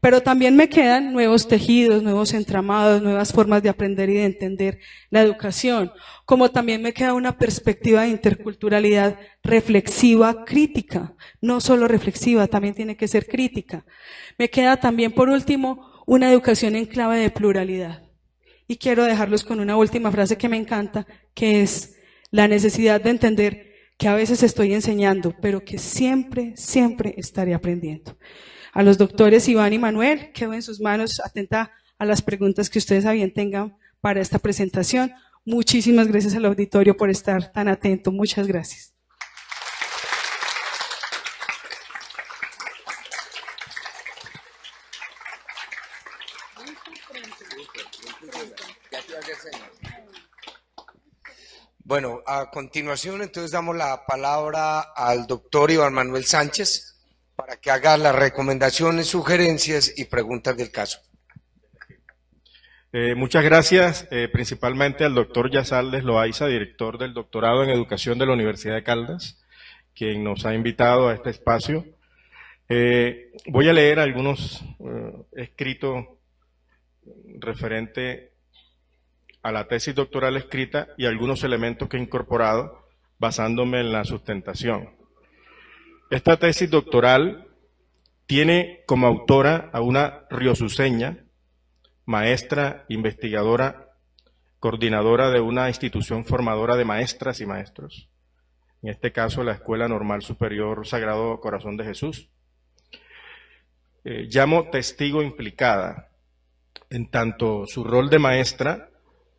Pero también me quedan nuevos tejidos, nuevos entramados, nuevas formas de aprender y de entender la educación, como también me queda una perspectiva de interculturalidad reflexiva, crítica, no solo reflexiva, también tiene que ser crítica. Me queda también, por último, una educación en clave de pluralidad. Y quiero dejarlos con una última frase que me encanta, que es la necesidad de entender que a veces estoy enseñando, pero que siempre, siempre estaré aprendiendo. A los doctores Iván y Manuel, quedo en sus manos, atenta a las preguntas que ustedes bien tengan para esta presentación. Muchísimas gracias al auditorio por estar tan atento. Muchas gracias. Bueno, a continuación entonces damos la palabra al doctor Iván Manuel Sánchez para que haga las recomendaciones, sugerencias y preguntas del caso. Muchas gracias, principalmente al doctor Yazaldes Loaiza, director del doctorado en Educación de la Universidad de Caldas, quien nos ha invitado a este espacio. Voy a leer algunos escritos referentes a la tesis doctoral escrita y algunos elementos que he incorporado basándome en la sustentación. Esta tesis doctoral tiene como autora a una riosuceña, maestra, investigadora, coordinadora de una institución formadora de maestras y maestros, en este caso la Escuela Normal Superior Sagrado Corazón de Jesús. Llamo testigo implicada, en tanto su rol de maestra,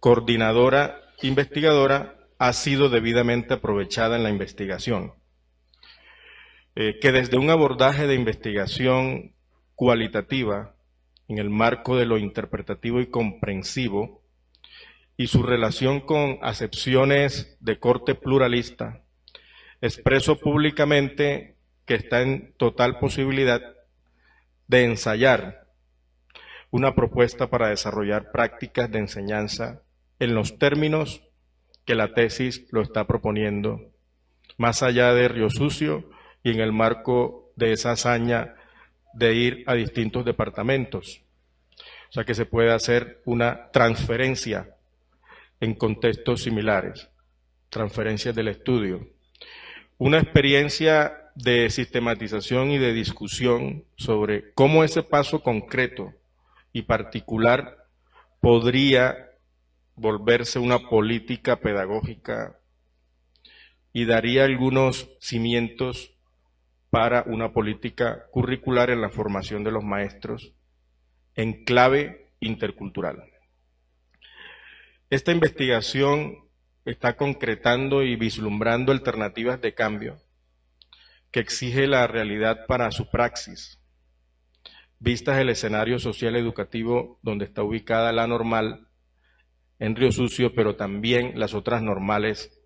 coordinadora, investigadora, ha sido debidamente aprovechada en la investigación. Que desde un abordaje de investigación cualitativa, en el marco de lo interpretativo y comprensivo, y su relación con acepciones de corte pluralista, expreso públicamente que está en total posibilidad de ensayar una propuesta para desarrollar prácticas de enseñanza en los términos que la tesis lo está proponiendo, más allá de Río Sucio y en el marco de esa hazaña de ir a distintos departamentos. O sea que se puede hacer una transferencia en contextos similares, transferencias del estudio. Una experiencia de sistematización y de discusión sobre cómo ese paso concreto y particular podría volverse una política pedagógica y daría algunos cimientos para una política curricular en la formación de los maestros en clave intercultural. Esta investigación está concretando y vislumbrando alternativas de cambio que exige la realidad para su praxis, vistas el escenario social educativo donde está ubicada la normal en Río Sucio, pero también las otras normales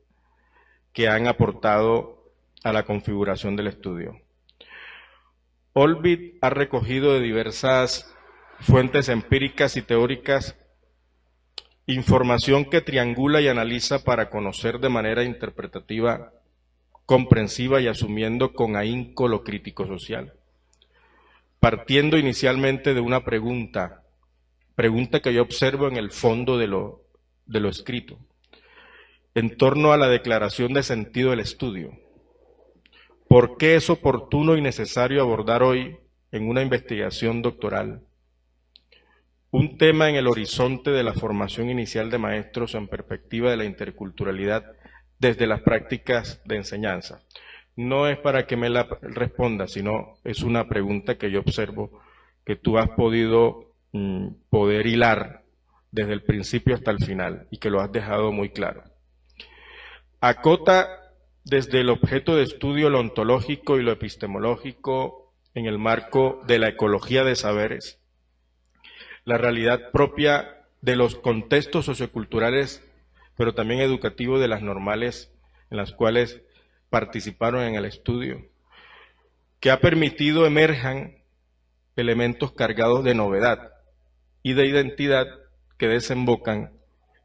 que han aportado a la configuración del estudio. Olbit ha recogido de diversas fuentes empíricas y teóricas información que triangula y analiza para conocer de manera interpretativa, comprensiva y asumiendo con ahínco lo crítico social. Partiendo inicialmente de una pregunta que yo observo en el fondo de lo escrito, en torno a la declaración de sentido del estudio. ¿Por qué es oportuno y necesario abordar hoy, en una investigación doctoral, un tema en el horizonte de la formación inicial de maestros en perspectiva de la interculturalidad desde las prácticas de enseñanza? No es para que me la responda, sino es una pregunta que yo observo que tú has podido poder hilar desde el principio hasta el final y que lo has dejado muy claro. Acota desde el objeto de estudio lo ontológico y lo epistemológico en el marco de la ecología de saberes, la realidad propia de los contextos socioculturales, pero también educativos de las normales en las cuales participaron en el estudio, que ha permitido emerjan elementos cargados de novedad y de identidad que desembocan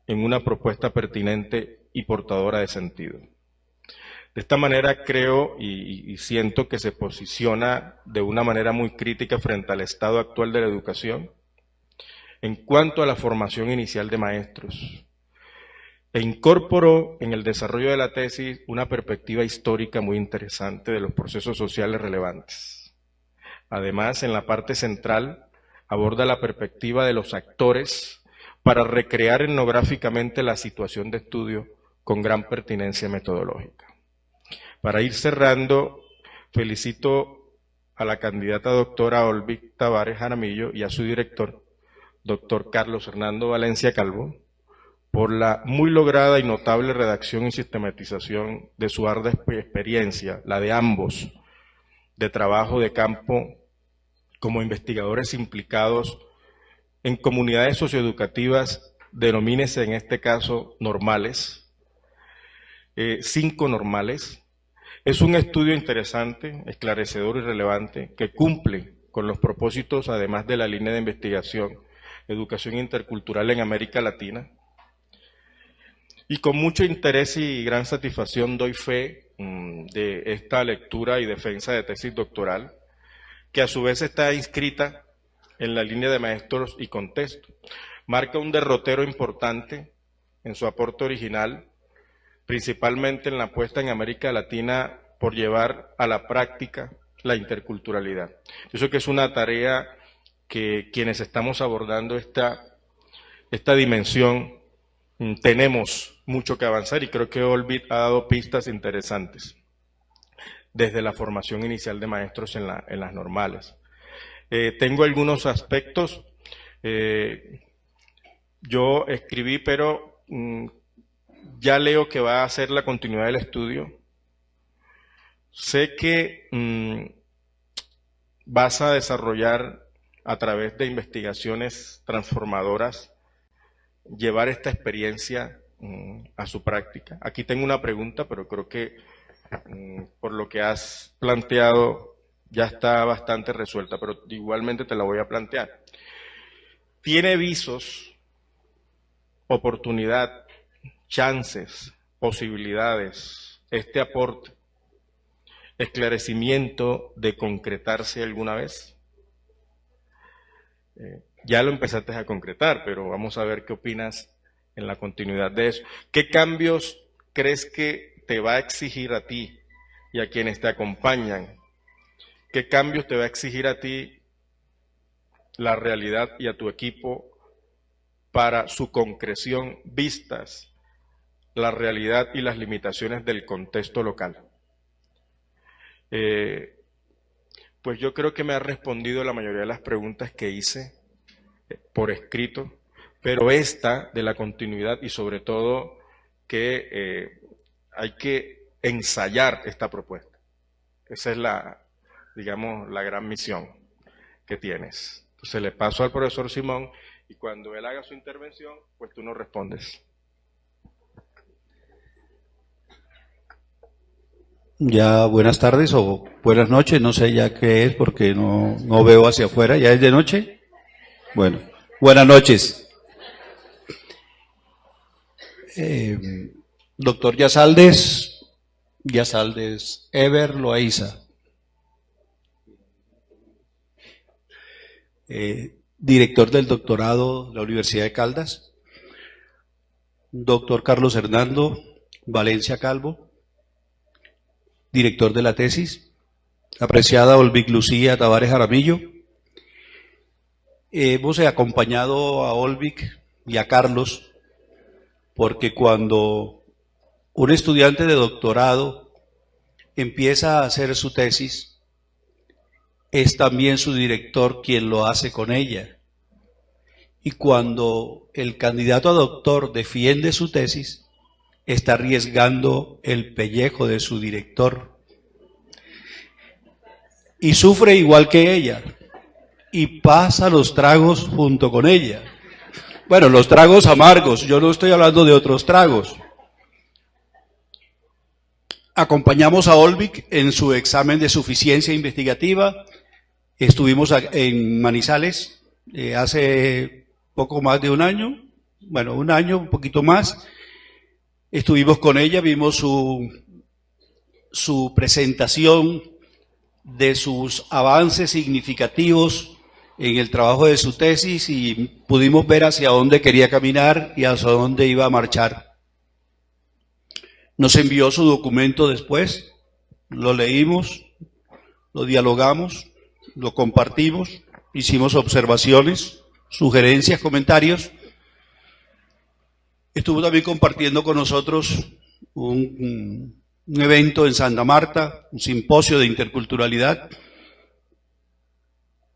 en una propuesta pertinente y portadora de sentido. De esta manera creo y siento que se posiciona de una manera muy crítica frente al estado actual de la educación en cuanto a la formación inicial de maestros, e incorporó en el desarrollo de la tesis una perspectiva histórica muy interesante de los procesos sociales relevantes. Además, en la parte central aborda la perspectiva de los actores para recrear etnográficamente la situación de estudio con gran pertinencia metodológica. Para ir cerrando, felicito a la candidata doctora Olbit Tavares Jaramillo y a su director, doctor Carlos Hernando Valencia Calvo, por la muy lograda y notable redacción y sistematización de su ardua experiencia, la de ambos, de trabajo de campo como investigadores implicados en comunidades socioeducativas, denomínese en este caso normales, 5 normales. Es un estudio interesante, esclarecedor y relevante que cumple con los propósitos, además de la línea de investigación, educación intercultural en América Latina. Y con mucho interés y gran satisfacción doy fe de esta lectura y defensa de tesis doctoral, que a su vez está inscrita en la línea de maestros y contexto. Marca un derrotero importante en su aporte original, principalmente en la apuesta en América Latina por llevar a la práctica la interculturalidad. Yo creo que es una tarea que quienes estamos abordando esta dimensión tenemos mucho que avanzar, y creo que Olbit ha dado pistas interesantes desde la formación inicial de maestros en las normales. Tengo algunos aspectos, yo escribí, pero ya leo que va a ser la continuidad del estudio. Sé que vas a desarrollar a través de investigaciones transformadoras, llevar esta experiencia a su práctica. Aquí tengo una pregunta, pero creo que por lo que has planteado ya está bastante resuelta, pero igualmente te la voy a plantear. ¿Tiene visos, oportunidad, chances, posibilidades, este aporte, esclarecimiento de concretarse alguna vez? Ya lo empezaste a concretar, pero vamos a ver qué opinas en la continuidad de eso. ¿Qué cambios crees que te va a exigir a ti y a quienes te acompañan? ¿Qué cambios te va a exigir a ti la realidad y a tu equipo para su concreción vistas la realidad y las limitaciones del contexto local? Pues yo creo que me ha respondido la mayoría de las preguntas que hice por escrito, pero esta de la continuidad y sobre todo que hay que ensayar esta propuesta. Esa es digamos, la gran misión que tienes. Entonces le paso al profesor Simón y cuando él haga su intervención, pues tú nos respondes. Ya buenas tardes o buenas noches, no sé ya qué es porque no veo hacia afuera, ¿ya es de noche? Bueno, buenas noches. Doctor Yazaldes Eber Loaiza, director del doctorado de la Universidad de Caldas, doctor Carlos Hernando Valencia Calvo, director de la tesis, apreciada Olvic Lucía Tavares Jaramillo. Hemos acompañado a Olvic y a Carlos porque cuando un estudiante de doctorado empieza a hacer su tesis, es también su director quien lo hace con ella. Y cuando el candidato a doctor defiende su tesis, está arriesgando el pellejo de su director. Y sufre igual que ella. Y pasa los tragos junto con ella. Bueno, los tragos amargos, yo no estoy hablando de otros tragos. Acompañamos a Olvic en su examen de suficiencia investigativa. Estuvimos en Manizales hace poco más de un año. Bueno, un año, un poquito más. Estuvimos con ella, vimos su presentación de sus avances significativos en el trabajo de su tesis y pudimos ver hacia dónde quería caminar y hacia dónde iba a marchar. Nos envió su documento después, lo leímos, lo dialogamos, lo compartimos, hicimos observaciones, sugerencias, comentarios. Estuvo también compartiendo con nosotros un evento en Santa Marta, un simposio de interculturalidad.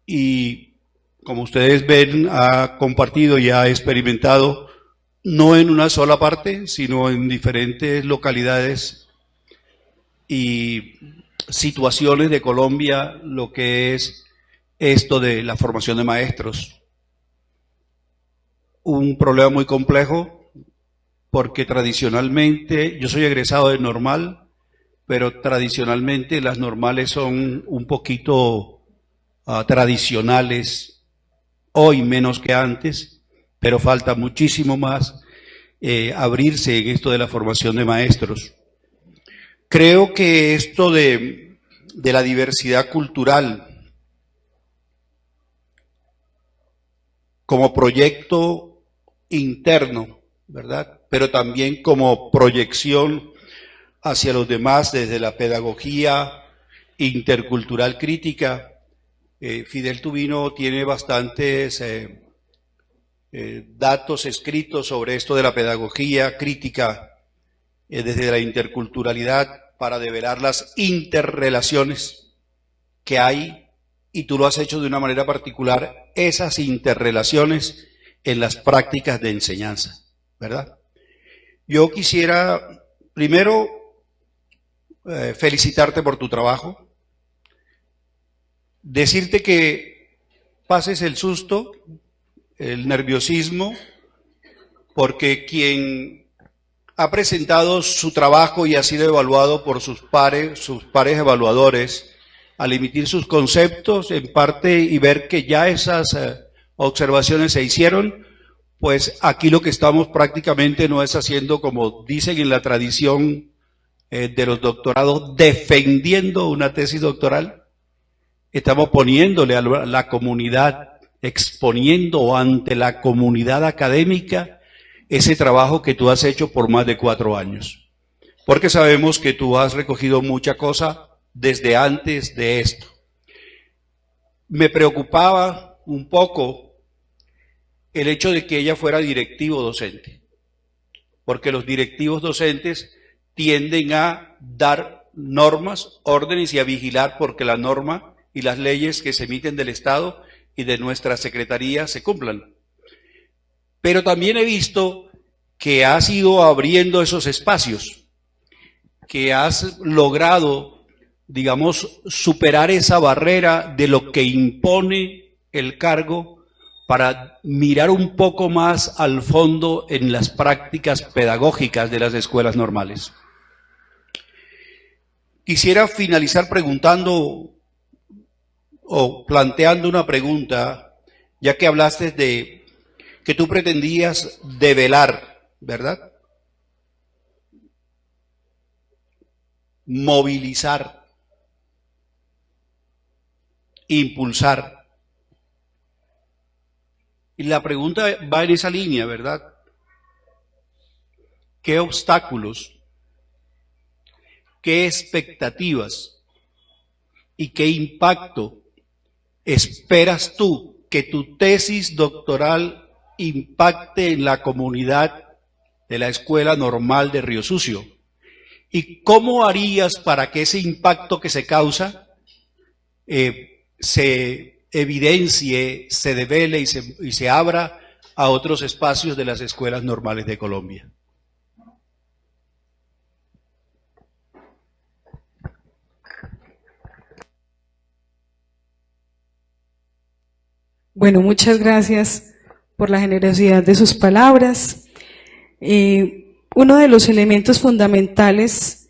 Y como ustedes ven, ha compartido y ha experimentado, no en una sola parte, sino en diferentes localidades y situaciones de Colombia, lo que es esto de la formación de maestros. Un problema muy complejo, porque tradicionalmente, yo soy egresado de normal, pero tradicionalmente las normales son un poquito tradicionales, hoy menos que antes, pero falta muchísimo más abrirse en esto de la formación de maestros. Creo que esto de la diversidad cultural como proyecto interno, ¿verdad? Pero también como proyección hacia los demás desde la pedagogía intercultural crítica. Fidel Tubino tiene bastantes datos escritos sobre esto de la pedagogía crítica desde la interculturalidad para develar las interrelaciones que hay, y tú lo has hecho de una manera particular, esas interrelaciones en las prácticas de enseñanza, ¿verdad? Yo quisiera primero felicitarte por tu trabajo, decirte que pases el susto, el nerviosismo, porque quien ha presentado su trabajo y ha sido evaluado por sus pares evaluadores, al emitir sus conceptos en parte y ver que ya esas observaciones se hicieron, pues aquí lo que estamos prácticamente no es haciendo, como dicen en la tradición de los doctorados, defendiendo una tesis doctoral. Estamos poniéndole a la comunidad exponiendo ante la comunidad académica ese trabajo que tú has hecho por más de 4 años. Porque sabemos que tú has recogido mucha cosa desde antes de esto. Me preocupaba un poco el hecho de que ella fuera directivo docente, porque los directivos docentes tienden a dar normas, órdenes y a vigilar porque la norma y las leyes que se emiten del Estado y de nuestra Secretaría se cumplan. Pero también he visto que has ido abriendo esos espacios, que has logrado, digamos, superar esa barrera de lo que impone el cargo para mirar un poco más al fondo en las prácticas pedagógicas de las escuelas normales. Quisiera finalizar preguntando o planteando una pregunta, ya que hablaste de que tú pretendías develar, ¿verdad? Movilizar, impulsar. Y la pregunta va en esa línea, ¿verdad? ¿Qué obstáculos, qué expectativas y qué impacto esperas tú que tu tesis doctoral impacte en la comunidad de la Escuela Normal de Río Sucio? ¿Y cómo harías para que ese impacto que se causa se evidencie, se devele y se abra a otros espacios de las escuelas normales de Colombia? Bueno, muchas gracias por la generosidad de sus palabras. Uno de los elementos fundamentales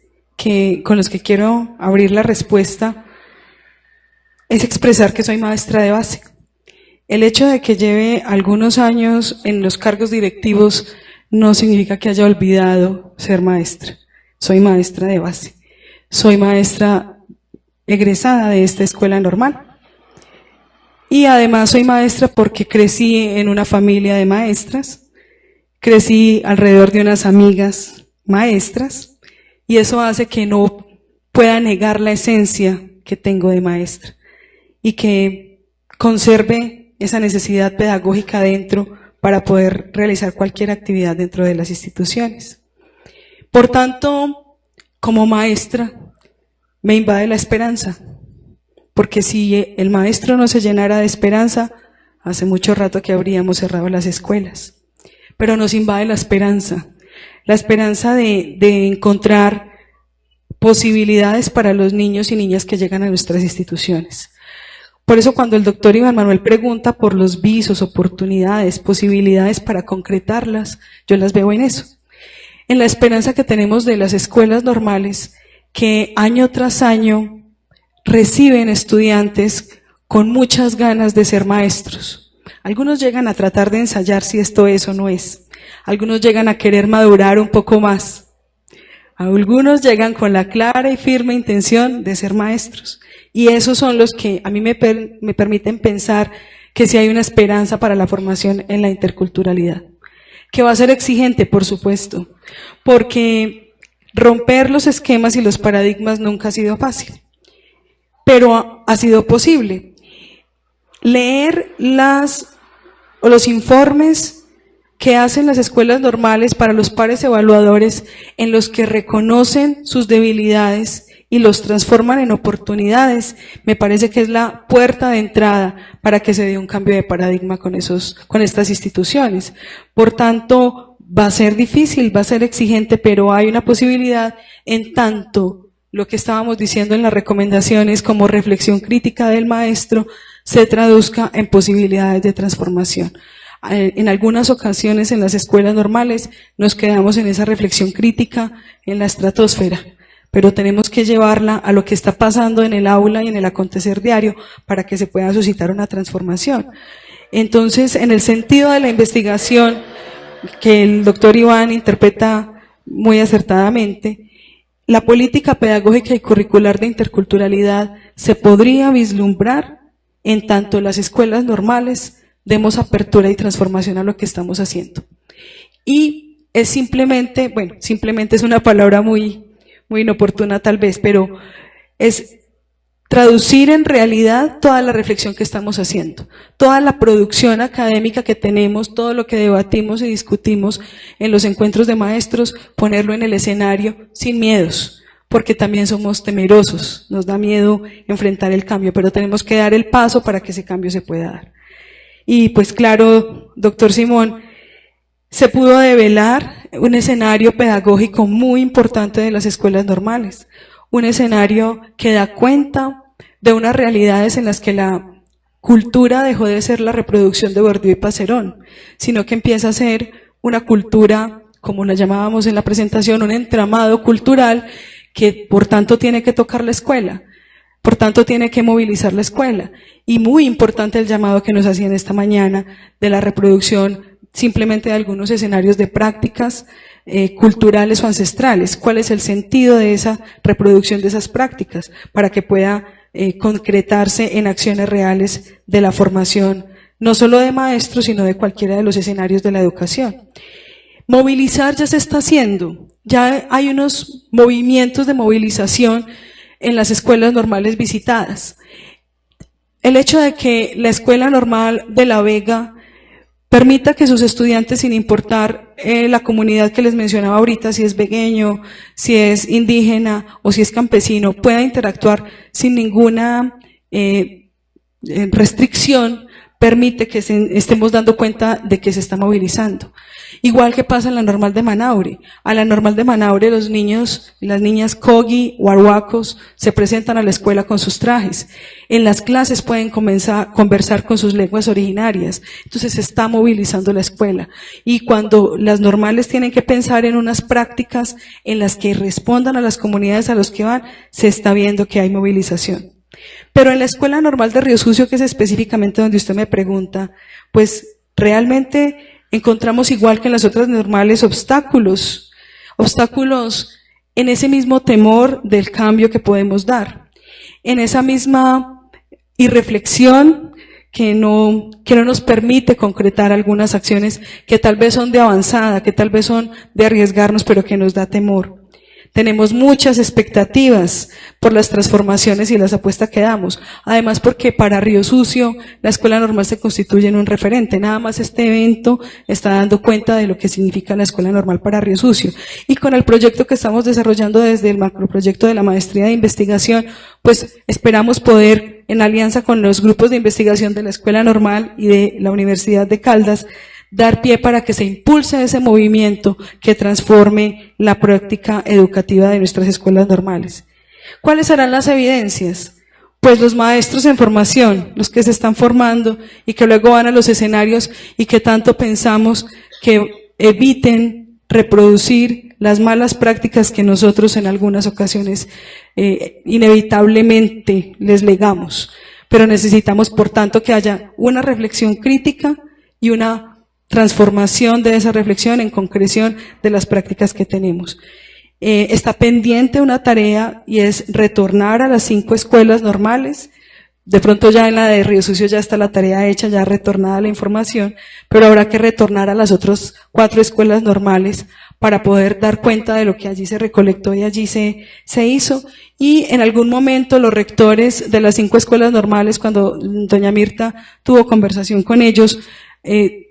con los que quiero abrir la respuesta es expresar que soy maestra de base. El hecho de que lleve algunos años en los cargos directivos no significa que haya olvidado ser maestra. Soy maestra de base. Soy maestra egresada de esta escuela normal. Y además soy maestra porque crecí en una familia de maestras, crecí alrededor de unas amigas maestras, y eso hace que no pueda negar la esencia que tengo de maestra y que conserve esa necesidad pedagógica dentro para poder realizar cualquier actividad dentro de las instituciones. Por tanto, como maestra, me invade la esperanza, porque si el maestro no se llenara de esperanza, hace mucho rato que habríamos cerrado las escuelas. Pero nos invade la esperanza de encontrar posibilidades para los niños y niñas que llegan a nuestras instituciones. Por eso cuando el doctor Iván Manuel pregunta por los visos, oportunidades, posibilidades para concretarlas, yo las veo en eso. En la esperanza que tenemos de las escuelas normales, que año tras año reciben estudiantes con muchas ganas de ser maestros. Algunos llegan a tratar de ensayar si esto es o no es. Algunos llegan a querer madurar un poco más. Algunos llegan con la clara y firme intención de ser maestros. Y esos son los que a mí me permiten pensar que sí hay una esperanza para la formación en la interculturalidad. Que va a ser exigente, por supuesto, porque romper los esquemas y los paradigmas nunca ha sido fácil. Pero ha sido posible. Leer los informes que hacen las escuelas normales para los pares evaluadores, en los que reconocen sus debilidades y los transforman en oportunidades, me parece que es la puerta de entrada para que se dé un cambio de paradigma con estas instituciones. Por tanto, va a ser difícil, va a ser exigente, pero hay una posibilidad en tanto lo que estábamos diciendo en las recomendaciones como reflexión crítica del maestro se traduzca en posibilidades de transformación. En algunas ocasiones en las escuelas normales nos quedamos en esa reflexión crítica en la estratosfera, pero tenemos que llevarla a lo que está pasando en el aula y en el acontecer diario para que se pueda suscitar una transformación. Entonces, en el sentido de la investigación que el doctor Iván interpreta muy acertadamente, la política pedagógica y curricular de interculturalidad se podría vislumbrar en tanto las escuelas normales demos apertura y transformación a lo que estamos haciendo. Y es simplemente, bueno, simplemente es una palabra muy inoportuna tal vez, pero es traducir en realidad toda la reflexión que estamos haciendo, toda la producción académica que tenemos, todo lo que debatimos y discutimos en los encuentros de maestros, ponerlo en el escenario sin miedos, porque también somos temerosos, nos da miedo enfrentar el cambio, pero tenemos que dar el paso para que ese cambio se pueda dar. Y pues claro, doctor Simón, se pudo develar un escenario pedagógico muy importante de las escuelas normales, un escenario que da cuenta de unas realidades en las que la cultura dejó de ser la reproducción de Bourdieu y Passerón, sino que empieza a ser una cultura, como la llamábamos en la presentación, un entramado cultural que por tanto tiene que tocar la escuela, por tanto tiene que movilizar la escuela. Y muy importante el llamado que nos hacían esta mañana de la reproducción simplemente de algunos escenarios de prácticas culturales o ancestrales. ¿Cuál es el sentido de esa reproducción de esas prácticas? Para que pueda concretarse en acciones reales de la formación, no solo de maestros, sino de cualquiera de los escenarios de la educación. Movilizar ya se está haciendo, ya hay unos movimientos de movilización en las escuelas normales visitadas. El hecho de que la Escuela Normal de La Vega permita que sus estudiantes, sin importar la comunidad que les mencionaba ahorita, si es vegueño, si es indígena o si es campesino, pueda interactuar sin ninguna restricción, permite que estemos dando cuenta de que se está movilizando. Igual que pasa en la Normal de Manaure. A la Normal de Manaure los niños y las niñas Kogi o arhuacos se presentan a la escuela con sus trajes. En las clases pueden conversar con sus lenguas originarias. Entonces se está movilizando la escuela. Y cuando las normales tienen que pensar en unas prácticas en las que respondan a las comunidades a los que van, se está viendo que hay movilización. Pero en la Escuela Normal de Río Sucio, que es específicamente donde usted me pregunta, pues realmente encontramos, igual que en las otras normales, obstáculos en ese mismo temor del cambio que podemos dar, en esa misma irreflexión que no nos permite concretar algunas acciones que tal vez son de avanzada, que tal vez son de arriesgarnos, pero que nos da temor. Tenemos muchas expectativas por las transformaciones y las apuestas que damos. Además, porque para Río Sucio la Escuela Normal se constituye en un referente. Nada más este evento está dando cuenta de lo que significa la Escuela Normal para Río Sucio. Y con el proyecto que estamos desarrollando desde el macroproyecto de la Maestría de Investigación, pues esperamos poder, en alianza con los grupos de investigación de la Escuela Normal y de la Universidad de Caldas, dar pie para que se impulse ese movimiento que transforme la práctica educativa de nuestras escuelas normales. ¿Cuáles serán las evidencias? Pues los maestros en formación, los que se están formando y que luego van a los escenarios y que tanto pensamos que eviten reproducir las malas prácticas que nosotros en algunas ocasiones inevitablemente les legamos. Pero necesitamos, por tanto, que haya una reflexión crítica y una transformación de esa reflexión en concreción de las prácticas que tenemos. Está pendiente una tarea y es retornar a las 5 escuelas normales. De pronto ya en la de Río Sucio ya está la tarea hecha, ya retornada la información, pero habrá que retornar a las otras 4 escuelas normales para poder dar cuenta de lo que allí se recolectó y allí se hizo. Y en algún momento los rectores de las 5 escuelas normales, cuando doña Mirta tuvo conversación con ellos,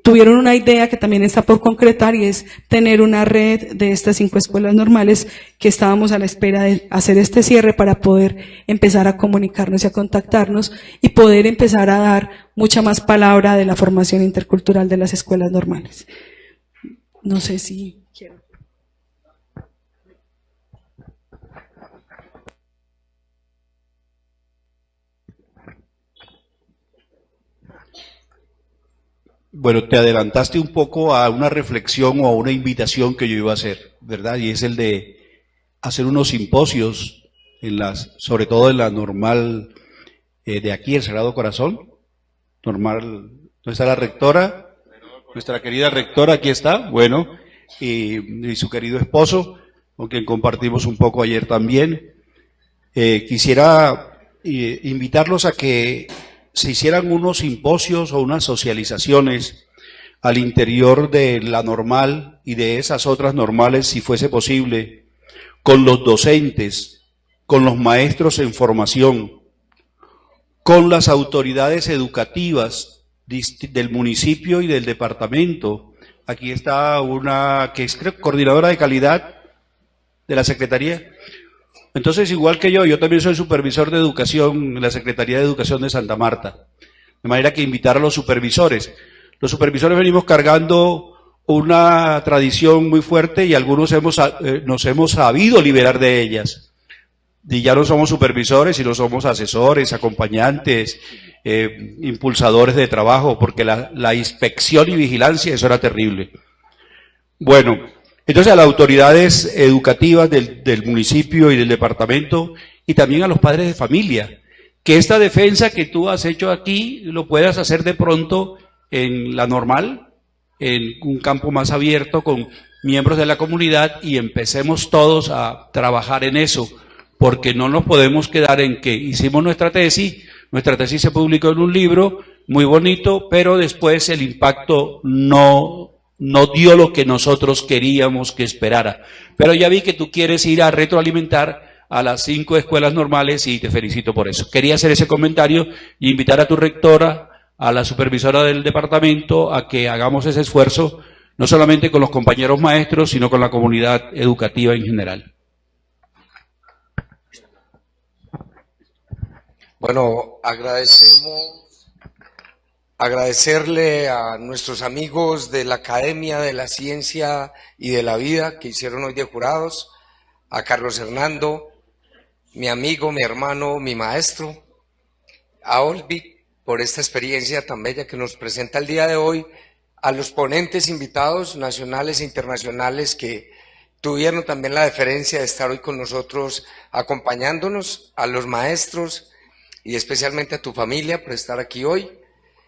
tuvieron una idea que también está por concretar y es tener una red de estas 5 escuelas normales que estábamos a la espera de hacer este cierre para poder empezar a comunicarnos y a contactarnos y poder empezar a dar mucha más palabra de la formación intercultural de las escuelas normales. No sé si quiero. Bueno, te adelantaste un poco a una reflexión o a una invitación que yo iba a hacer, ¿verdad? Y es el de hacer unos simposios, sobre todo en la normal de aquí, el Sagrado Corazón. Normal, ¿dónde está la rectora? Nuestra querida rectora, aquí está, bueno, y su querido esposo, con quien compartimos un poco ayer también. Quisiera invitarlos a que se hicieran unos simposios o unas socializaciones al interior de la normal y de esas otras normales, si fuese posible, con los docentes, con los maestros en formación, con las autoridades educativas del municipio y del departamento. Aquí está una que es coordinadora de calidad de la Secretaría. Entonces, igual que yo también soy supervisor de educación en la Secretaría de Educación de Santa Marta. De manera que invitar a los supervisores. Los supervisores venimos cargando una tradición muy fuerte y algunos nos hemos sabido liberar de ellas. Y ya no somos supervisores, sino somos asesores, acompañantes, impulsadores de trabajo, porque la inspección y vigilancia, eso era terrible. Bueno, entonces a las autoridades educativas del municipio y del departamento, y también a los padres de familia, que esta defensa que tú has hecho aquí lo puedas hacer de pronto en la normal, en un campo más abierto con miembros de la comunidad, y empecemos todos a trabajar en eso, porque no nos podemos quedar en que hicimos nuestra tesis se publicó en un libro muy bonito, pero después el impacto no dio lo que nosotros queríamos que esperara. Pero ya vi que tú quieres ir a retroalimentar a las 5 escuelas normales y te felicito por eso. Quería hacer ese comentario y invitar a tu rectora, a la supervisora del departamento, a que hagamos ese esfuerzo, no solamente con los compañeros maestros, sino con la comunidad educativa en general. Bueno, agradecerle a nuestros amigos de la Academia de la Ciencia y de la Vida que hicieron hoy de jurados, a Carlos Hernando, mi amigo, mi hermano, mi maestro, a Olvi por esta experiencia tan bella que nos presenta el día de hoy, a los ponentes invitados nacionales e internacionales que tuvieron también la deferencia de estar hoy con nosotros acompañándonos, a los maestros y especialmente a tu familia por estar aquí hoy.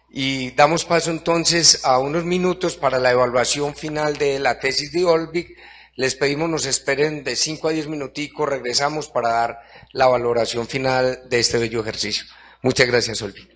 Y damos paso entonces a unos minutos para la evaluación final de la tesis de Olvig. Les pedimos nos esperen de 5 a 10 minuticos, regresamos para dar la valoración final de este bello ejercicio. Muchas gracias, Olvig.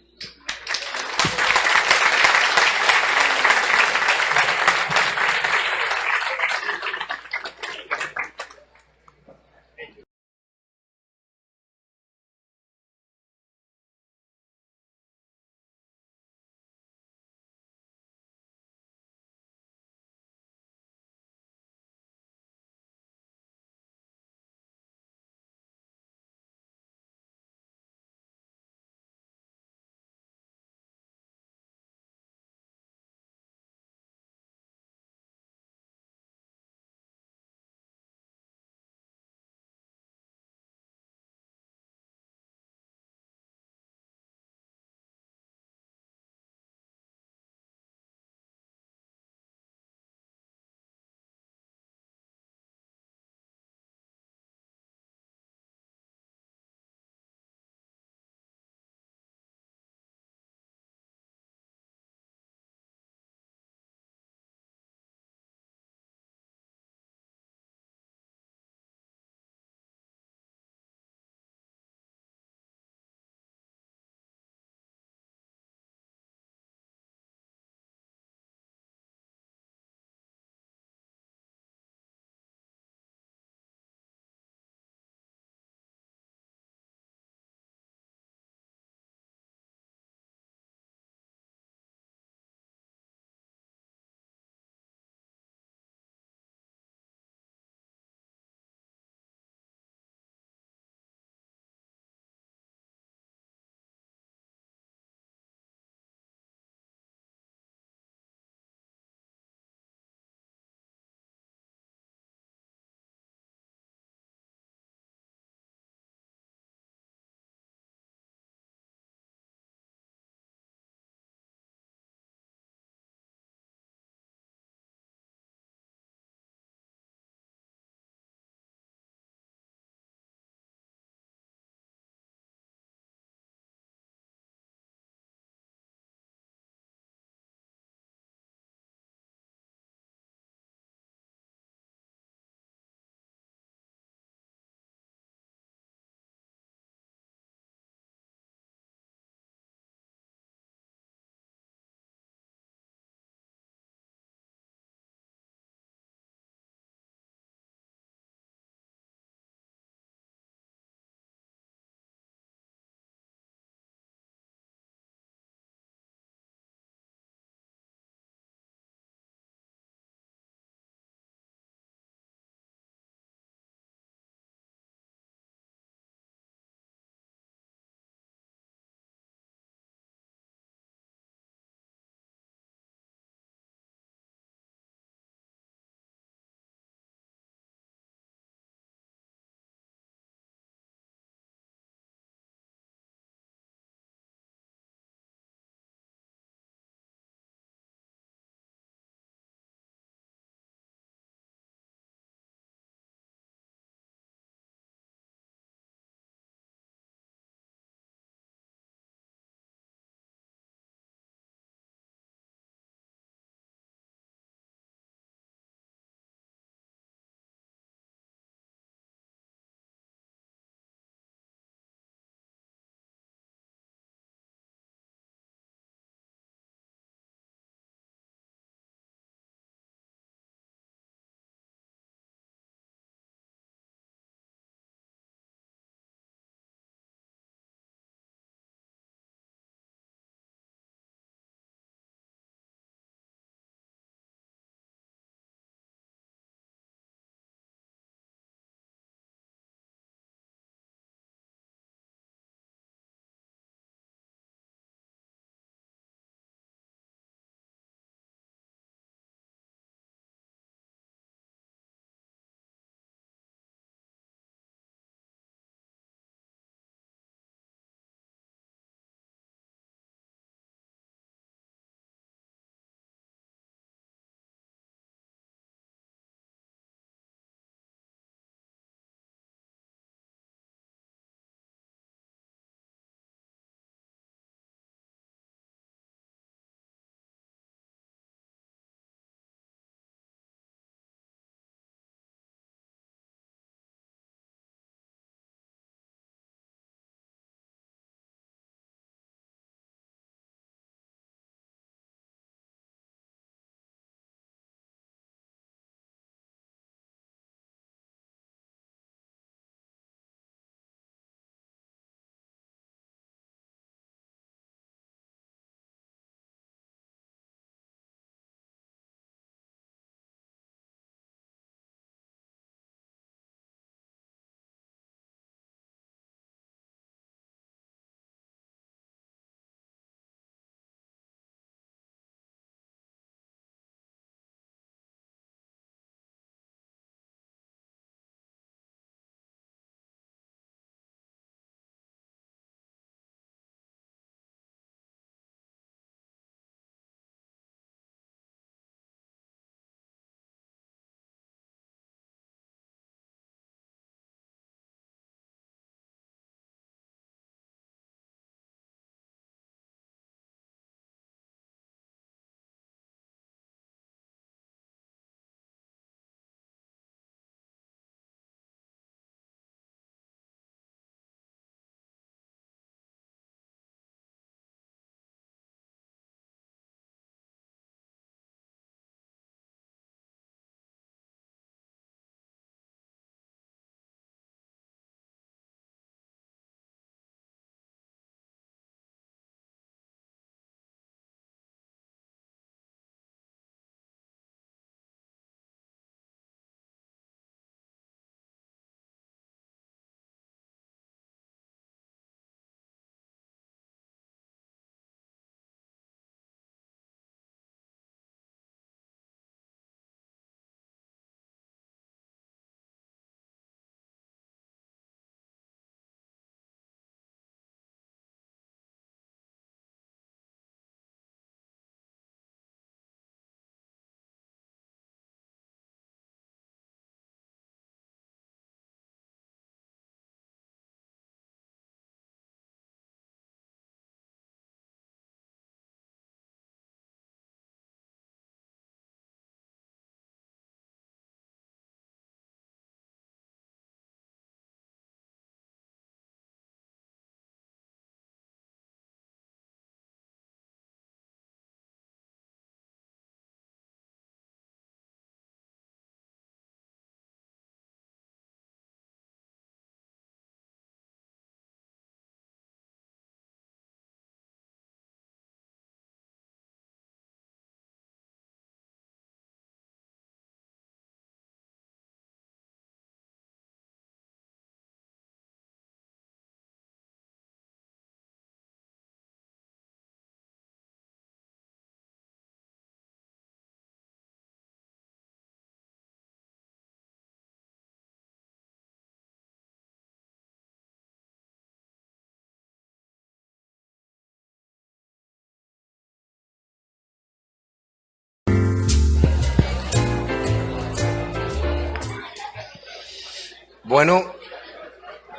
Bueno,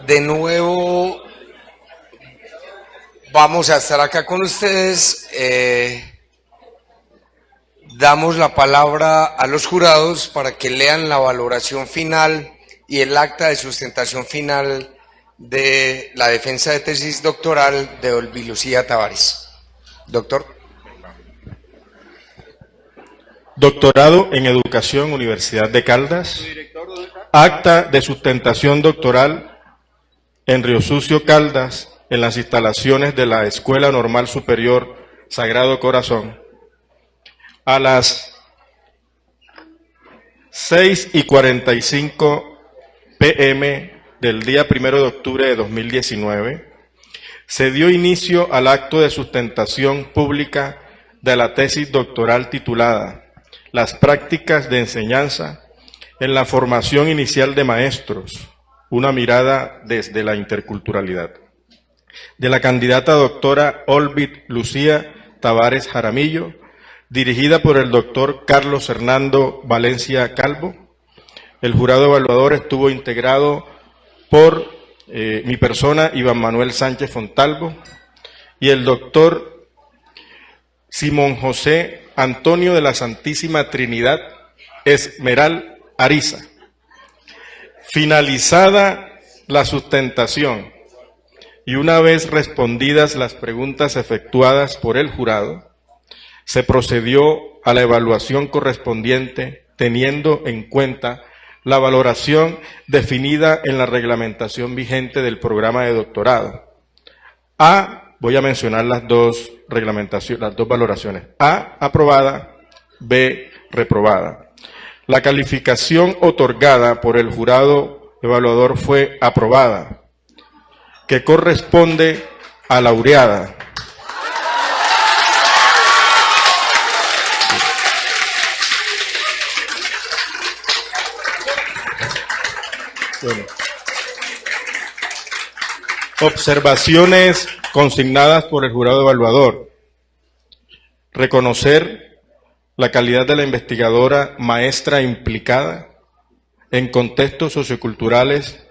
de nuevo vamos a estar acá con ustedes. Damos la palabra a los jurados para que lean la valoración final y el acta de sustentación final de la defensa de tesis doctoral de Olvi Lucía Tavares. Doctor. Doctorado en Educación, Universidad de Caldas. Acta de sustentación doctoral en Río Sucio, Caldas, en las instalaciones de la Escuela Normal Superior Sagrado Corazón. A las 6:45 p.m. del día 1 de octubre de 2019, se dio inicio al acto de sustentación pública de la tesis doctoral titulada Las prácticas de enseñanza en la formación inicial de maestros, una mirada desde la interculturalidad, de la candidata doctora Olvi Lucía Tavares Jaramillo, dirigida por el doctor Carlos Hernando Valencia Calvo. El jurado evaluador estuvo integrado por mi persona, Iván Manuel Sánchez Fontalvo, y el doctor Simón José Antonio de la Santísima Trinidad Esmeral Ariza. Finalizada la sustentación y una vez respondidas las preguntas efectuadas por el jurado, se procedió a la evaluación correspondiente teniendo en cuenta la valoración definida en la reglamentación vigente del programa de doctorado. Voy a mencionar las dos valoraciones. A, aprobada, B, reprobada. La calificación otorgada por el jurado evaluador fue aprobada, que corresponde a laureada. Bueno. Observaciones consignadas por el jurado evaluador. Reconocer la calidad de la investigadora maestra implicada en contextos socioculturales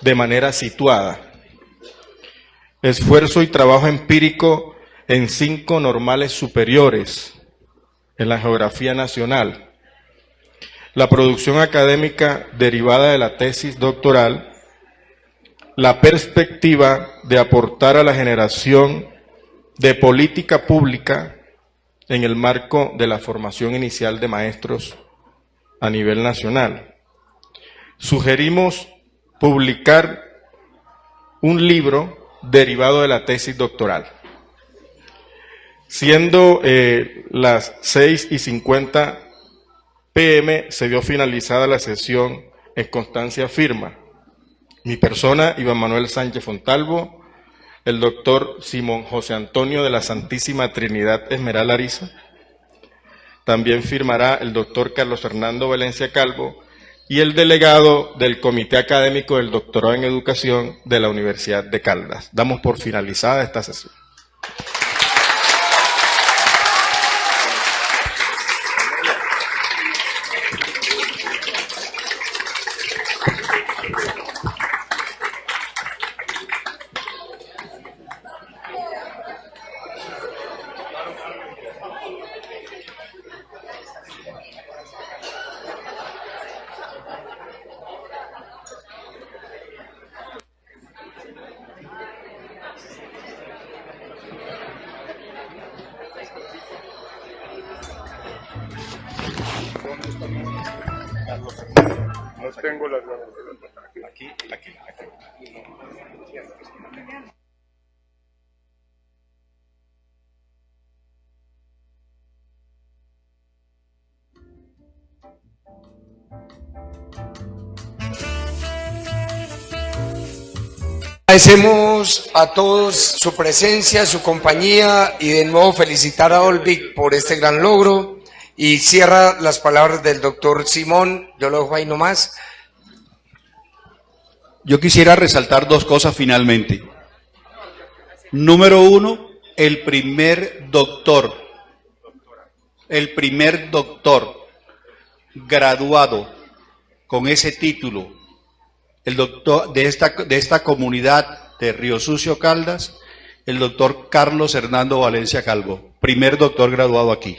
de manera situada. Esfuerzo y trabajo empírico en 5 normales superiores en la geografía nacional. La producción académica derivada de la tesis doctoral, la perspectiva de aportar a la generación de política pública en el marco de la formación inicial de maestros a nivel nacional. Sugerimos publicar un libro derivado de la tesis doctoral. Siendo las 6:50 p.m. se dio finalizada la sesión en constancia firma. Mi persona, Iván Manuel Sánchez Fontalvo, el doctor Simón José Antonio de la Santísima Trinidad Esmeral Ariza, también firmará el doctor Carlos Hernando Valencia Calvo y el delegado del Comité Académico del Doctorado en Educación de la Universidad de Caldas. Damos por finalizada esta sesión. No tengo las aquí. Agradecemos a todos su presencia, su compañía y de nuevo felicitar a Olvi por este gran logro. Y cierra las palabras del doctor Simón, yo lo dejo ahí nomás. Yo quisiera resaltar 2 cosas finalmente. Número 1, el primer doctor graduado con ese título el doctor de esta comunidad de Río Sucio Caldas, el doctor Carlos Hernando Valencia Calvo, primer doctor graduado aquí.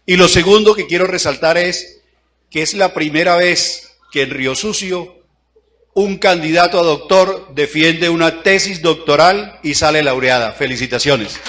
Y lo segundo que quiero resaltar es que es la primera vez que en Río Sucio un candidato a doctor defiende una tesis doctoral y sale laureada. Felicitaciones.